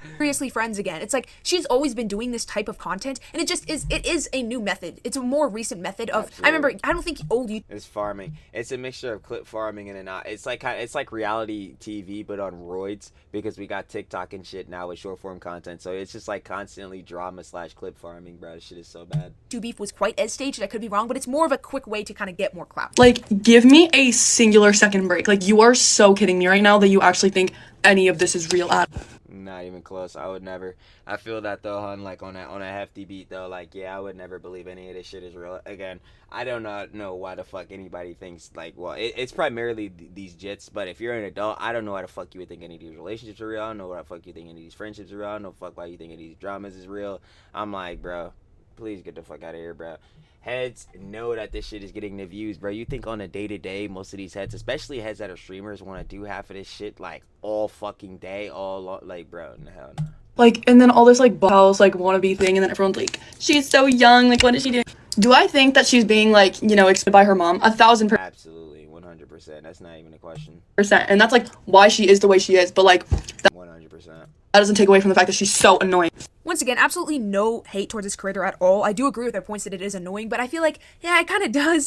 mysteriously friends again. It's like, she's always been doing this type of content, and it is a new method. It's a more recent method of, Absolutely. I remember, I don't think old you. It's farming. It's a mixture of clip farming and it's like reality TV, but on roids, because we got TikTok and shit now with short form content. So it's just like constantly drama / clip farming, bro. This shit is so bad. Beef was quite as staged. I could be wrong, but it's more of a quick way to kind of get more clout. Like, give me a singular second break. Like, you are so kidding me right now that you actually think any of this is real at. Not even close. I would never. I feel that though, hun. Like on a hefty beat though. Like, yeah, I would never believe any of this shit is real. Again, I do not know why the fuck anybody thinks like. Well, it's primarily these jits. But if you're an adult, I don't know why the fuck you would think any of these relationships are real. I don't know why the fuck you think any of these friendships are real. I don't know fuck why you think any of these dramas is real. I'm like, bro, please get the fuck out of here, bro. Heads know that this shit is getting the views, bro. You think on a day-to-day, most of these heads, especially heads that are streamers, want to do half of this shit, like, all fucking day, like, bro, no, hell no. Like, and then all this, like, Bop House, like, wannabe thing, and then everyone's like, she's so young, like, what is she doing? Do I think that she's being, like, you know, exploited by her mom? 1,000%. Absolutely, 100%. That's not even a question. And that's, like, why she is the way she is, but, like, 100%. That doesn't take away from the fact that she's so annoying. Once again, absolutely no hate towards this creator at all. I do agree with their points that it is annoying, but I feel like, yeah, it kind of does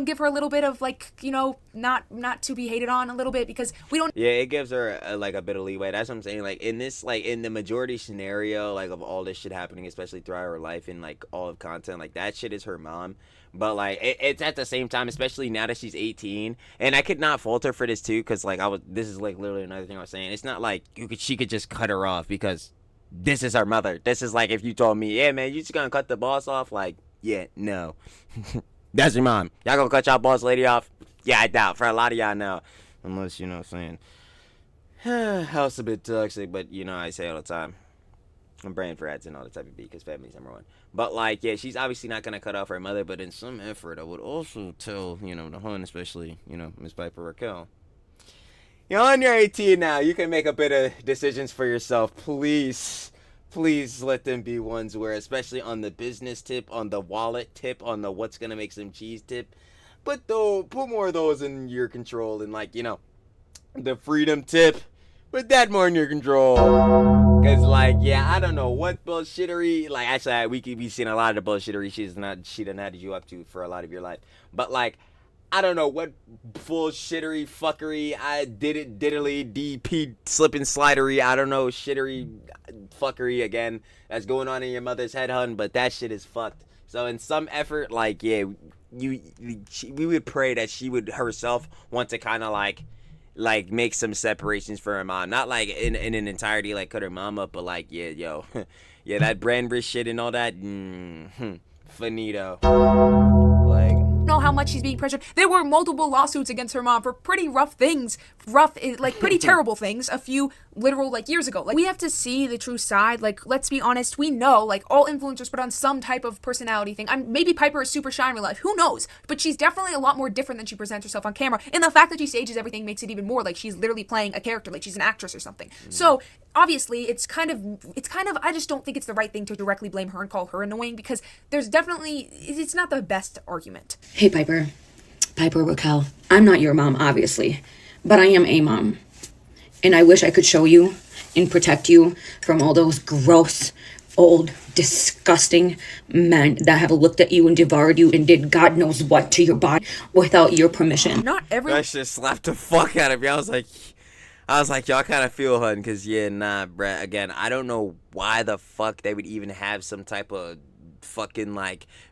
give her a little bit of, like, you know, not to be hated on a little bit, because we don't. Yeah, it gives her like a bit of leeway. That's what I'm saying. Like, in this, like, in the majority scenario, like, of all this shit happening, especially throughout her life and, like, all of content, like, that shit is her mom. But, like, it's at the same time, especially now that she's 18, and I could not fault her for this too, because, like, this is, like, literally another thing I was saying. It's not like she could just cut her off because this is her mother. This is like if you told me, yeah, man, you just gonna cut the boss off? Like, yeah, no. That's your mom. Y'all gonna cut y'all boss lady off? Yeah, I doubt. For a lot of y'all, no. Unless, you know what I'm saying, House a bit toxic, but you know, I say all the time, I'm praying for ads and all the type of beat because family's number one. But like, yeah, she's obviously not gonna cut off her mother, but in some effort, I would also tell, you know, the hun, especially, you know, Miss Piper Rockelle, you're on your 18 now. You can make a bit of decisions for yourself. Please let them be ones where, especially on the business tip, on the wallet tip, on the what's gonna make some cheese tip, put more of those in your control. And like, you know, the freedom tip, put that more in your control. Cause like, yeah, I don't know what bullshittery. Like, actually, we could be seeing a lot of the bullshittery she done added you up to for a lot of your life. But like, I don't know what bullshittery fuckery I did it diddly DP slipping slidery. I don't know shittery fuckery again that's going on in your mother's head, hun. But that shit is fucked. So in some effort, like, yeah, we would pray that she would herself want to kind of like make some separations for her mom, not like in an entirety like cut her mom up, but like, yeah, yo, yeah, that brand risk shit and all that, finito. Like, know how much she's being pressured. There were multiple lawsuits against her mom for pretty rough things, pretty terrible things a few literal years ago. Like, we have to see the true side. Like, let's be honest, we know like all influencers put on some type of personality thing. Maybe Piper is super shy in real life, who knows, but she's definitely a lot more different than she presents herself on camera, and the fact that she stages everything makes it even more like she's literally playing a character, like she's an actress or something. So obviously it's kind of I just don't think it's the right thing to directly blame her and call her annoying, because it's not the best argument. Hey, Piper Rockelle, I'm not your mom, obviously, but I am a mom, and I wish I could show you and protect you from all those gross, old, disgusting men that have looked at you and devoured you and did God knows what to your body without your permission. Not every that shit slapped the fuck out of me. I was like, y'all kind of feel, hun, because, yeah, nah, bruh, again, I don't know why the fuck they would even have some type of fucking,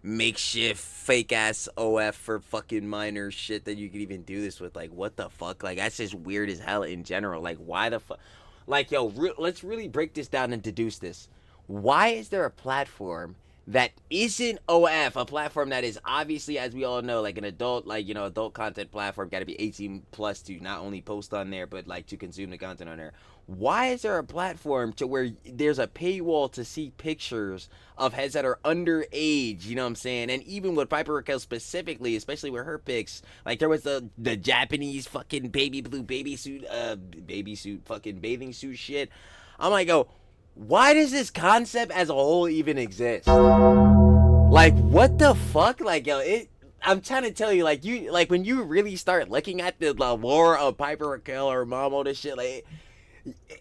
makeshift, fake-ass OF for fucking minor shit that you could even do this with. Like, what the fuck? Like, that's just weird as hell in general. Like, why the fuck? Like, yo, let's really break this down and deduce this. Why is there a platform that isn't OF, a platform that is obviously, as we all know, like an adult, adult content platform, got to be 18 plus to not only post on there, but to consume the content on there? Why is there a platform to where there's a paywall to see pictures of heads that are underage, you know what I'm saying? And even with Piper Rockelle specifically, especially with her pics, like there was the Japanese fucking baby blue bathing suit shit. I'm like, oh, why does this concept as a whole even exist? Like, what the fuck? Like, yo, I'm trying to tell you, when you really start looking at the lore of Piper Rockelle or mom, all this shit,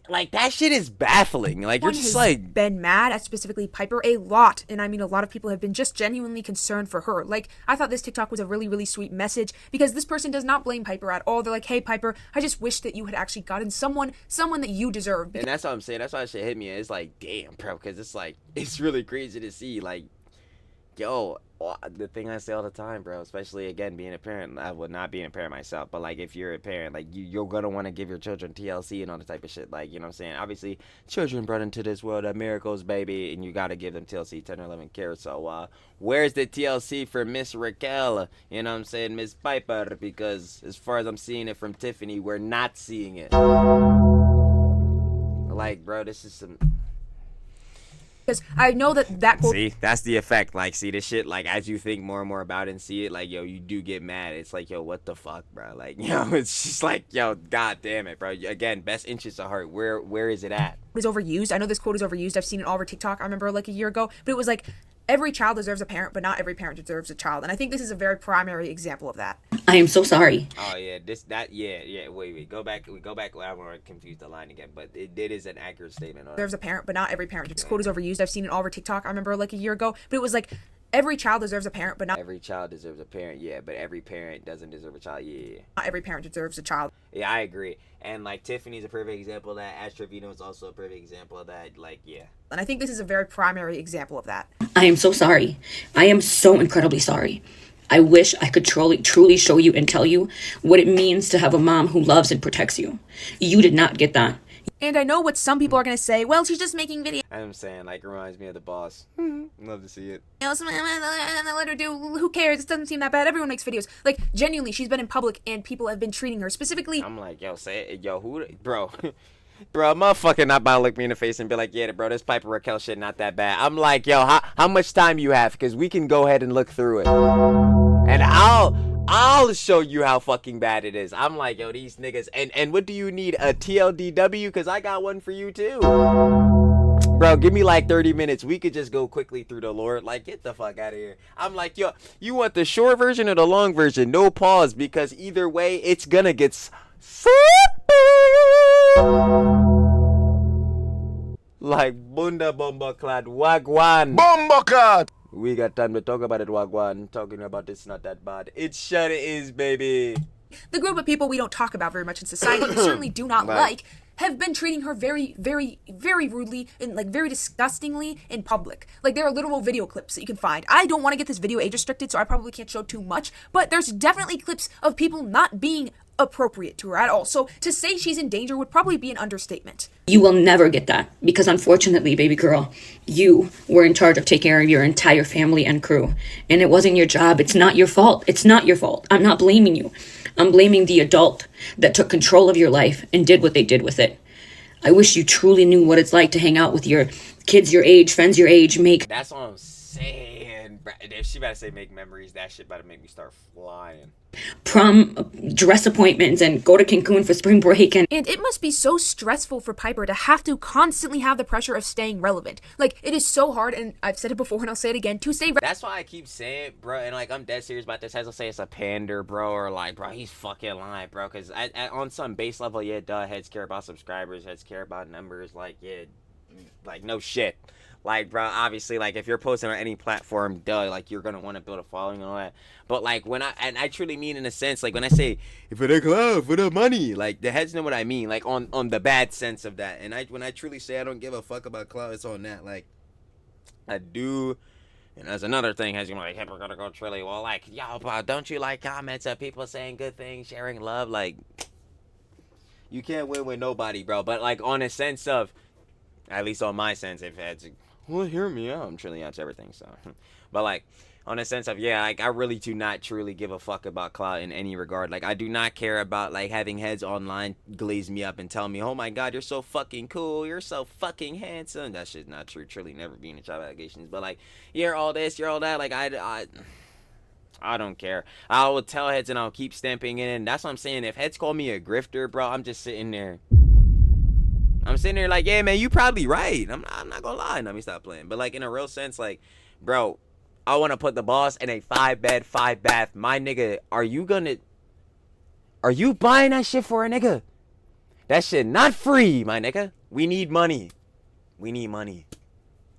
like that shit is baffling. Like, you're just like, been mad at specifically Piper a lot, and I mean a lot of people have been just genuinely concerned for her. Like, I thought this TikTok was a really, really sweet message, because this person does not blame Piper at all. They're like, hey Piper, I just wish that you had actually gotten someone that you deserve. And that's what I'm saying. That's why that shit hit me. It's like, damn, bro, because it's like, it's really crazy to see, like, yo, the thing I say all the time, bro, especially, again, being a parent, not being a parent myself, but, if you're a parent, you're gonna want to give your children TLC and all the type of shit, you know what I'm saying? Obviously, children brought into this world are miracles, baby, and you gotta give them TLC, 10 or 11 carats, so, where's the TLC for Miss Rockelle, you know what I'm saying, Miss Piper, because, as far as I'm seeing it from Tiffany, we're not seeing it. Like, bro, this is some... Because I know that quote... See, that's the effect. See, this shit, as you think more and more about it and see it, yo, you do get mad. It's like, yo, what the fuck, bro? It's just like, yo, god damn it, bro. Again, best interests of heart. Where is it at? Is overused. I know this quote is overused. I've seen it all over TikTok. I remember, a year ago. But it was every child deserves a parent, but not every parent deserves a child. And I think this is a very primary example of that. I am so sorry. Oh, yeah, wait, go back, I want to confuse the line again, but it is an accurate statement. Deserves a parent, but not every parent. This quote is overused. I've seen it all over TikTok. I remember, a year ago. But it was every child deserves a parent, but not... Every child deserves a parent, yeah, but every parent doesn't deserve a child, yeah. Not every parent deserves a child. Yeah, I agree. And, Tiffany's a perfect example of that. Astrovino is also a perfect example of that, yeah. And I think this is a very primary example of that. I am so sorry. I am so incredibly sorry. I wish I could truly show you and tell you what it means to have a mom who loves and protects you. You did not get that. And I know what some people are gonna say, well, she's just making videos. I'm saying, like, it reminds me of The Boss. Love to see it. Let her do, who cares? It doesn't seem that bad. Everyone makes videos. Like, genuinely, she's been in public and people have been treating her specifically. I'm like, yo, say it. Yo, who, bro? Bro, a motherfucker not about to look me in the face and be like, yeah, bro, this Piper Rockelle shit not that bad. I'm like, yo, how much time you have? Because we can go ahead and look through it. And I'll show you how fucking bad it is. I'm like, yo, these niggas. And what do you need? A TLDW? Because I got one for you, too. Bro, give me like 30 minutes. We could just go quickly through the lore. Like, get the fuck out of here. I'm like, yo, you want the short version or the long version? No pause, because either way, it's gonna get like bunda bomba clad wagwan. Bomba clad. We got time to talk about it, wagwan. Talking about it's not that bad. It sure is, baby. The group of people we don't talk about very much in society, and certainly do not like, have been treating her very, very, very rudely and like very disgustingly in public. Like, there are literal video clips that you can find. I don't want to get this video age restricted, so I probably can't show too much, but there's definitely clips of people not being appropriate to her at all. So to say she's in danger would probably be an understatement. You will never get that because, unfortunately, baby girl, you were in charge of taking care of your entire family and crew, and it wasn't your job. It's not your fault. It's not your fault. I'm not blaming you. I'm blaming the adult that took control of your life and did what they did with it. I wish you truly knew what it's like to hang out with your kids your age, friends your age, make... That's what I'm saying. If she better say make memories, that shit better make me start flying. Prom dress appointments and go to Cancun for spring break. And it must be so stressful for Piper to have to constantly have the pressure of staying relevant. Like, it is so hard, and I've said it before and I'll say it again, to stay That's why I keep saying, bro, and like, I'm dead serious about this. As I say, it's a pander, bro, or like, bro, he's fucking lying, bro, because on some base level, yeah, duh, heads care about subscribers, heads care about numbers, like, yeah, like, no shit. Like, bro, obviously, like, if you're posting on any platform, duh, like, you're gonna want to build a following and all that. But, like, I truly mean in a sense, like, when I say, for the club, for the money, like, the heads know what I mean, like, on the bad sense of that. And when I truly say I don't give a fuck about clout, it's on that, like, I do. And that's another thing, heads, you're like, hey, we're gonna go Trilly. Well, like, yo, bro, don't you like comments of people saying good things, sharing love? Like, you can't win with nobody, bro. But, like, on a sense of, at least on my sense, if heads, well, hear me out. I'm truly out to everything, so. But, like, on a sense of, yeah, like, I really do not truly give a fuck about clout in any regard. Like, I do not care about, like, having heads online glaze me up and tell me, oh my god, you're so fucking cool, you're so fucking handsome. That shit's not true. Truly never being in job allegations. But, like, you're all this, you're all that. Like, I don't care. I will tell heads and I'll keep stamping it in. That's what I'm saying. If heads call me a grifter, bro, I'm just sitting there. I'm sitting there like, yeah, man, you probably right. I'm not gonna lie. Let me stop playing. But, like, in a real sense, like, bro, I want to put the boss in a 5-bed, 5-bath. My nigga, are you buying that shit for a nigga? That shit not free, my nigga. We need money. We need money.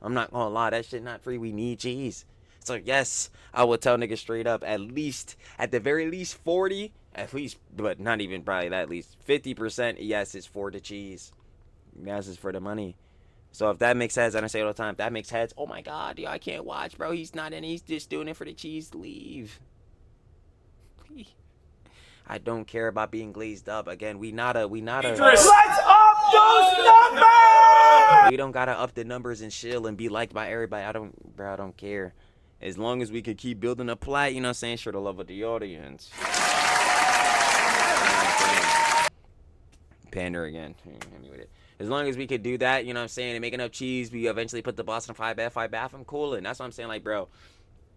I'm not gonna lie. That shit not free. We need cheese. So, yes, I will tell niggas straight up, at the very least 40, at least, but not even probably that, at least 50%, yes, is for the cheese. Yes, is for the money. So if that makes heads, and I say it all the time, if that makes heads, oh my god, yo, I can't watch, bro. He's not in. He's just doing it for the cheese. Leave. I don't care about being glazed up. Again, we not a. Let's up those numbers. We don't gotta up the numbers and chill and be liked by everybody. I don't care. As long as we could keep building a plot, you know what I'm saying? Sure to love of the audience. Pander again. Hit me with it. As long as we could do that, you know what I'm saying, and make enough cheese, we eventually put the boss in 5-bed, 5-bath, I'm coolin'. That's what I'm saying, like, bro,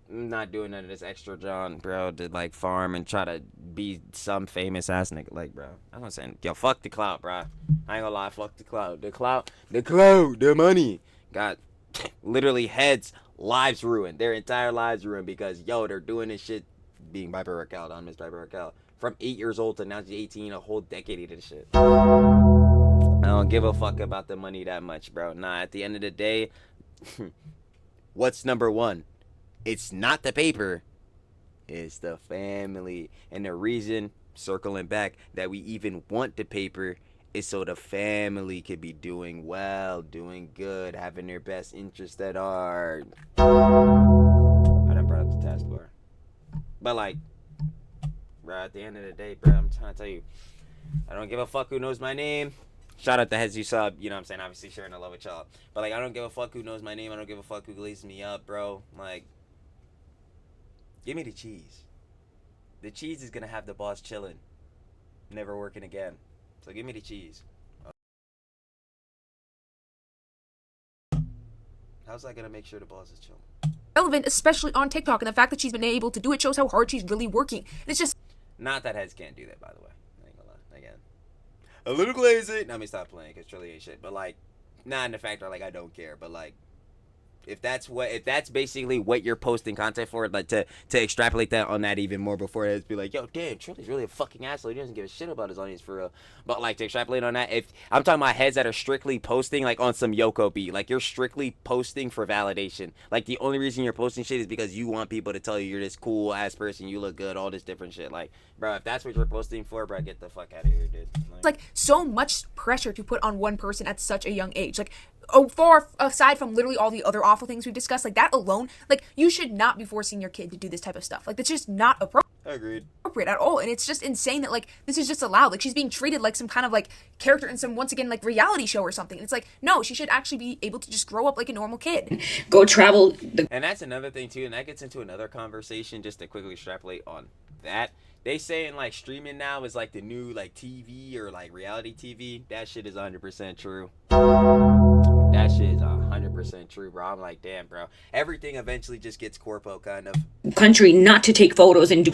I'm not doing none of this extra John, bro, to, like, farm and try to be some famous ass nigga. Like, bro, that's what I'm saying. Yo, fuck the clout, bro. I ain't gonna lie, fuck the clout. The money. Got literally heads, lives ruined. Their entire lives ruined because, yo, they're doing this shit, being Piper Rockelle, don't miss Piper Rockelle. From 8 years old to now she's 18, a whole decade of this shit. I don't give a fuck about the money that much, bro. Nah, at the end of the day, what's number one? It's not the paper. It's the family. And the reason, circling back, that we even want the paper is so the family could be doing well, doing good, having their best interest at heart. I done brought up the taskbar. But, like, bro, at the end of the day, bro, I'm trying to tell you, I don't give a fuck who knows my name. Shout out to Heads You Sub, you know what I'm saying? Obviously sharing the love with y'all. But, like, I don't give a fuck who knows my name. I don't give a fuck who glazes me up, bro. Like, give me the cheese. The cheese is going to have the boss chilling. Never working again. So give me the cheese. How's that going to make sure the boss is chilling? Relevant, especially on TikTok, and the fact that she's been able to do it shows how hard she's really working. And it's just... Not that Heads can't do that, by the way. I ain't gonna lie. Again. A little glazy. Let me stop playing, because Trilly ain't shit. But, like, not in the fact that, like, I don't care. But, like, if that's basically what you're posting content for, like, to extrapolate that on that even more before Heads be like, yo, damn, Trilly's really a fucking asshole. He doesn't give a shit about his audience for real. But, like, to extrapolate on that, if I'm talking about Heads that are strictly posting, like, on some Yoko beat. Like, you're strictly posting for validation. Like, the only reason you're posting shit is because you want people to tell you you're this cool-ass person, you look good, all this different shit. Like, bro, if that's what you're posting for, bro, get the fuck out of here, dude. Like, so much pressure to put on one person at such a young age. Like, far aside from literally all the other awful things we've discussed, like, that alone, like, you should not be forcing your kid to do this type of stuff. Like, that's just not appropriate. Agreed. At all. And it's just insane that, like, this is just allowed. Like, she's being treated like some kind of, like, character in some, once again, like, reality show or something. And it's like, no, she should actually be able to just grow up like a normal kid. Go travel. And that's another thing, too, and that gets into another conversation, just to quickly extrapolate on that. They saying, like, streaming now is, like, the new, like, TV or, like, reality TV. That shit is 100% true. That shit is 100% true, bro. I'm like, damn, bro. Everything eventually just gets corpo, kind of. Country not to take photos and do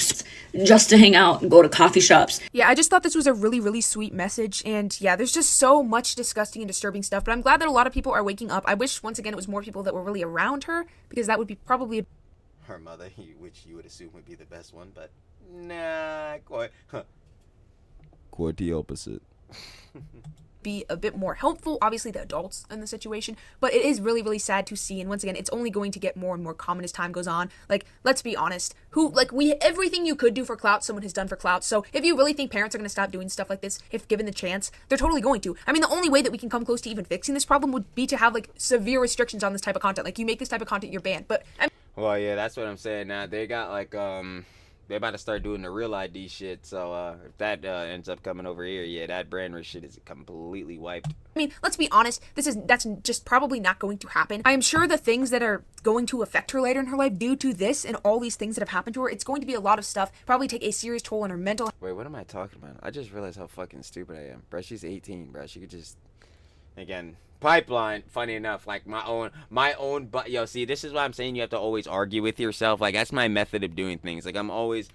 just to hang out and go to coffee shops. Yeah, I just thought this was a really, really sweet message. And yeah, there's just so much disgusting and disturbing stuff. But I'm glad that a lot of people are waking up. I wish, once again, it was more people that were really around her, because that would be probably... Her mother, which you would assume would be the best one, but nah, quite the opposite. Be a bit more helpful, obviously the adults in the situation, but it is really, really sad to see. And once again, it's only going to get more and more common as time goes on. Like, let's be honest, everything you could do for clout, someone has done for clout. So if you really think parents are going to stop doing stuff like this, if given the chance, they're totally going to. I mean, the only way that we can come close to even fixing this problem would be to have, like, severe restrictions on this type of content. Like, you make this type of content, you're banned. But well, yeah, that's what I'm saying. Now they got, like, they're about to start doing the real ID shit, so if that ends up coming over here, yeah, that brand new shit is completely wiped. I mean, let's be honest, that's just probably not going to happen. I am sure the things that are going to affect her later in her life due to this and all these things that have happened to her, it's going to be a lot of stuff, probably take a serious toll on her mental. Wait, what am I talking about? I just realized how fucking stupid I am. Bro, she's 18, bro. She could just, again, pipeline, funny enough, like my own, but yo, see, this is why I'm saying you have to always argue with yourself. Like, that's my method of doing things. Like, I'm always,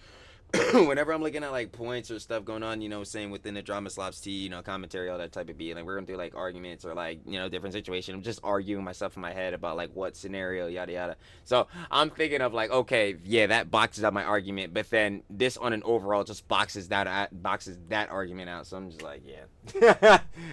whenever I'm looking at, like, points or stuff going on, you know, saying within the drama slops tea, you know, commentary, all that type of beat, like, we're gonna do, like, arguments or, like, you know, different situation. I'm just arguing myself in my head about, like, what scenario, yada yada. So I'm thinking of, like, okay, yeah, that boxes out my argument, but then this on an overall just boxes that argument out. So I'm just like, yeah.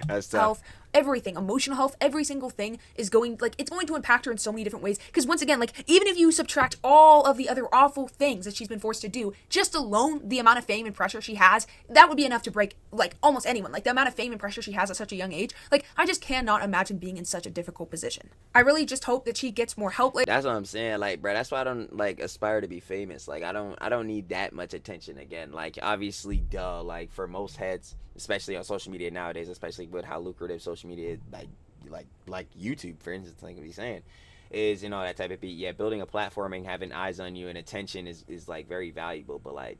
That's tough. Health, everything, emotional health, every single thing is going, like, it's going to impact her in so many different ways. Because once again, like, even if you subtract all of the other awful things that she's been forced to do, just alone the amount of fame and pressure she has, that would be enough to break, like, almost anyone. Like, the amount of fame and pressure she has at such a young age, like, I just cannot imagine being in such a difficult position. I really just hope that she gets more help. That's what I'm saying, like, bro, that's why I don't, like, aspire to be famous. Like, I don't need that much attention again. Like, obviously, duh, like, for most heads, especially on social media nowadays, especially with how lucrative social media, like YouTube, for instance, like we saying, is, you know, that type of beat. Yeah, building a platform and having eyes on you and attention is like very valuable. But, like,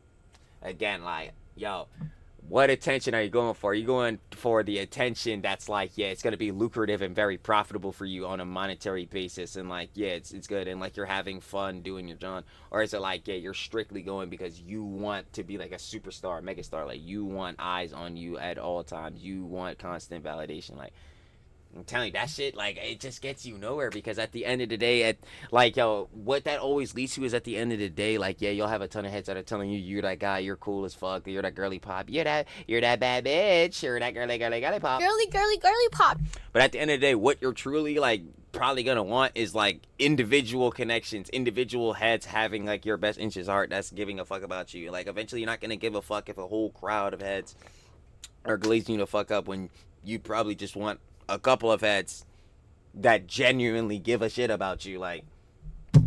again, like, yo, what attention are you going for? Are you going for the attention that's like, yeah, it's gonna be lucrative and very profitable for you on a monetary basis, and, like, yeah, it's good, and, like, you're having fun doing your John? Or is it like, yeah, you're strictly going because you want to be like a superstar, megastar, like, you want eyes on you at all times, you want constant validation? Like, I'm telling you, that shit, like, it just gets you nowhere, because at the end of the day, like, yo, what that always leads to is, at the end of the day, like, yeah, you'll have a ton of heads that are telling you you're that guy, you're cool as fuck, you're that girly pop, you're that bad bitch, you're that girly pop. Girly pop. But at the end of the day, what you're truly, like, probably gonna want is, like, individual connections, individual heads having, like, your best interest heart that's giving a fuck about you. Like, eventually you're not gonna give a fuck if a whole crowd of heads are glazing you the fuck up, when you probably just want a couple of heads that genuinely give a shit about you. Like,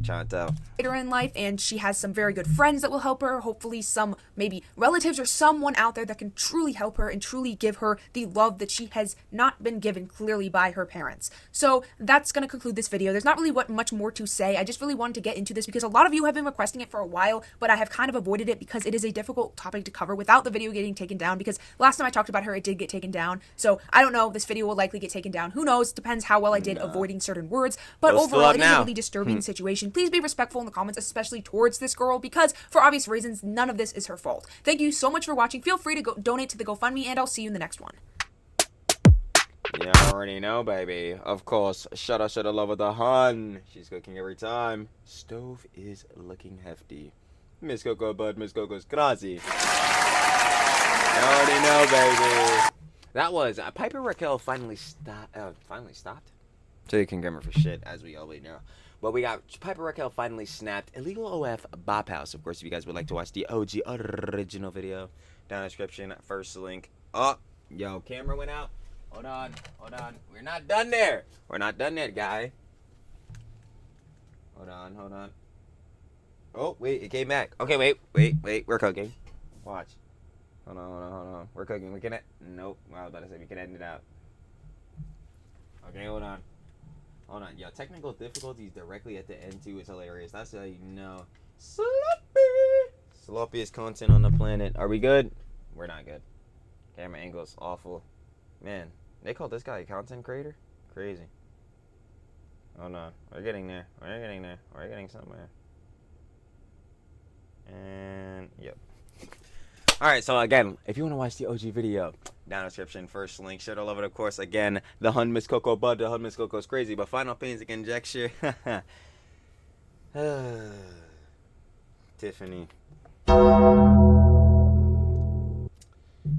trying to tell. Later in life, and she has some very good friends that will help her, hopefully some maybe relatives or someone out there that can truly help her and truly give her the love that she has not been given clearly by her parents. So that's going to conclude this video. There's not really much more to say. I just really wanted to get into this because a lot of you have been requesting it for a while, but I have kind of avoided it because it is a difficult topic to cover without the video getting taken down, because last time I talked about her, it did get taken down. So I don't know, this video will likely get taken down. Who knows? Depends how well I did avoiding certain words, but overall it is a really disturbing situation. Please be respectful in the comments, especially towards this girl, because for obvious reasons, none of this is her fault. Thank you so much for watching. Feel free to go donate to the GoFundMe, and I'll see you in the next one. You already know, baby. Of course, shoulda love with the hun. She's cooking every time. Stove is looking hefty. Miss Coco Bud, Miss Coco's crazy. You already know, baby. That was Piper Rockelle finally stopped. So you can grammar for shit, as we always know. But we got Piper Rockelle finally snapped illegal OF Bop House. Of course, if you guys would like to watch the OG original video, down in the description, first link. Oh, yo, camera went out. Hold on. We're not done there. We're not done yet, guy. Hold on. Oh, wait, it came back. Okay, wait. We're cooking. Watch. Hold on. We're cooking. We can nope. I was about to say we can end it out. Okay, hold on. Yo, technical difficulties directly at the end too is hilarious. That's how you know. Sloppiest content on the planet. Are we good? We're not good. Camera angles awful. Man, they call this guy a content creator? Crazy. Oh no, we're getting there. We're getting somewhere. And yep. Alright, so again, if you want to watch the OG video, down in the description, first link, share the love it, of course. Again, the hun Miss Coco Bud, the hun Miss Coco's crazy, but final opinions and conjecture. Tiffany.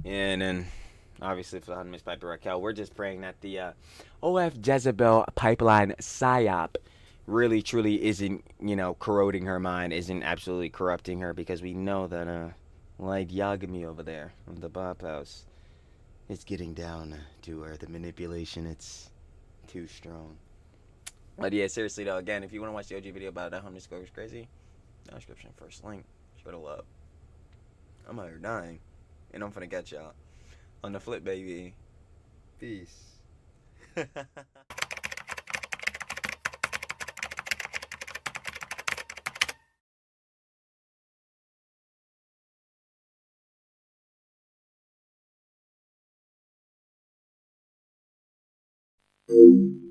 And then, obviously, for the hun Miss Piper Rockelle, we're just praying that the OF Jezebel pipeline Psyop really, truly isn't, corroding her mind, isn't absolutely corrupting her, because we know that, like Yagami over there on the Bop House, it's getting down to where the manipulation, it's too strong. But yeah, seriously though, again, if you want to watch the OG video about that hun Miss Coco's crazy, down description, first link, show the love. I'm out here dying, and I'm finna catch y'all on the flip, baby. Peace. Thank you.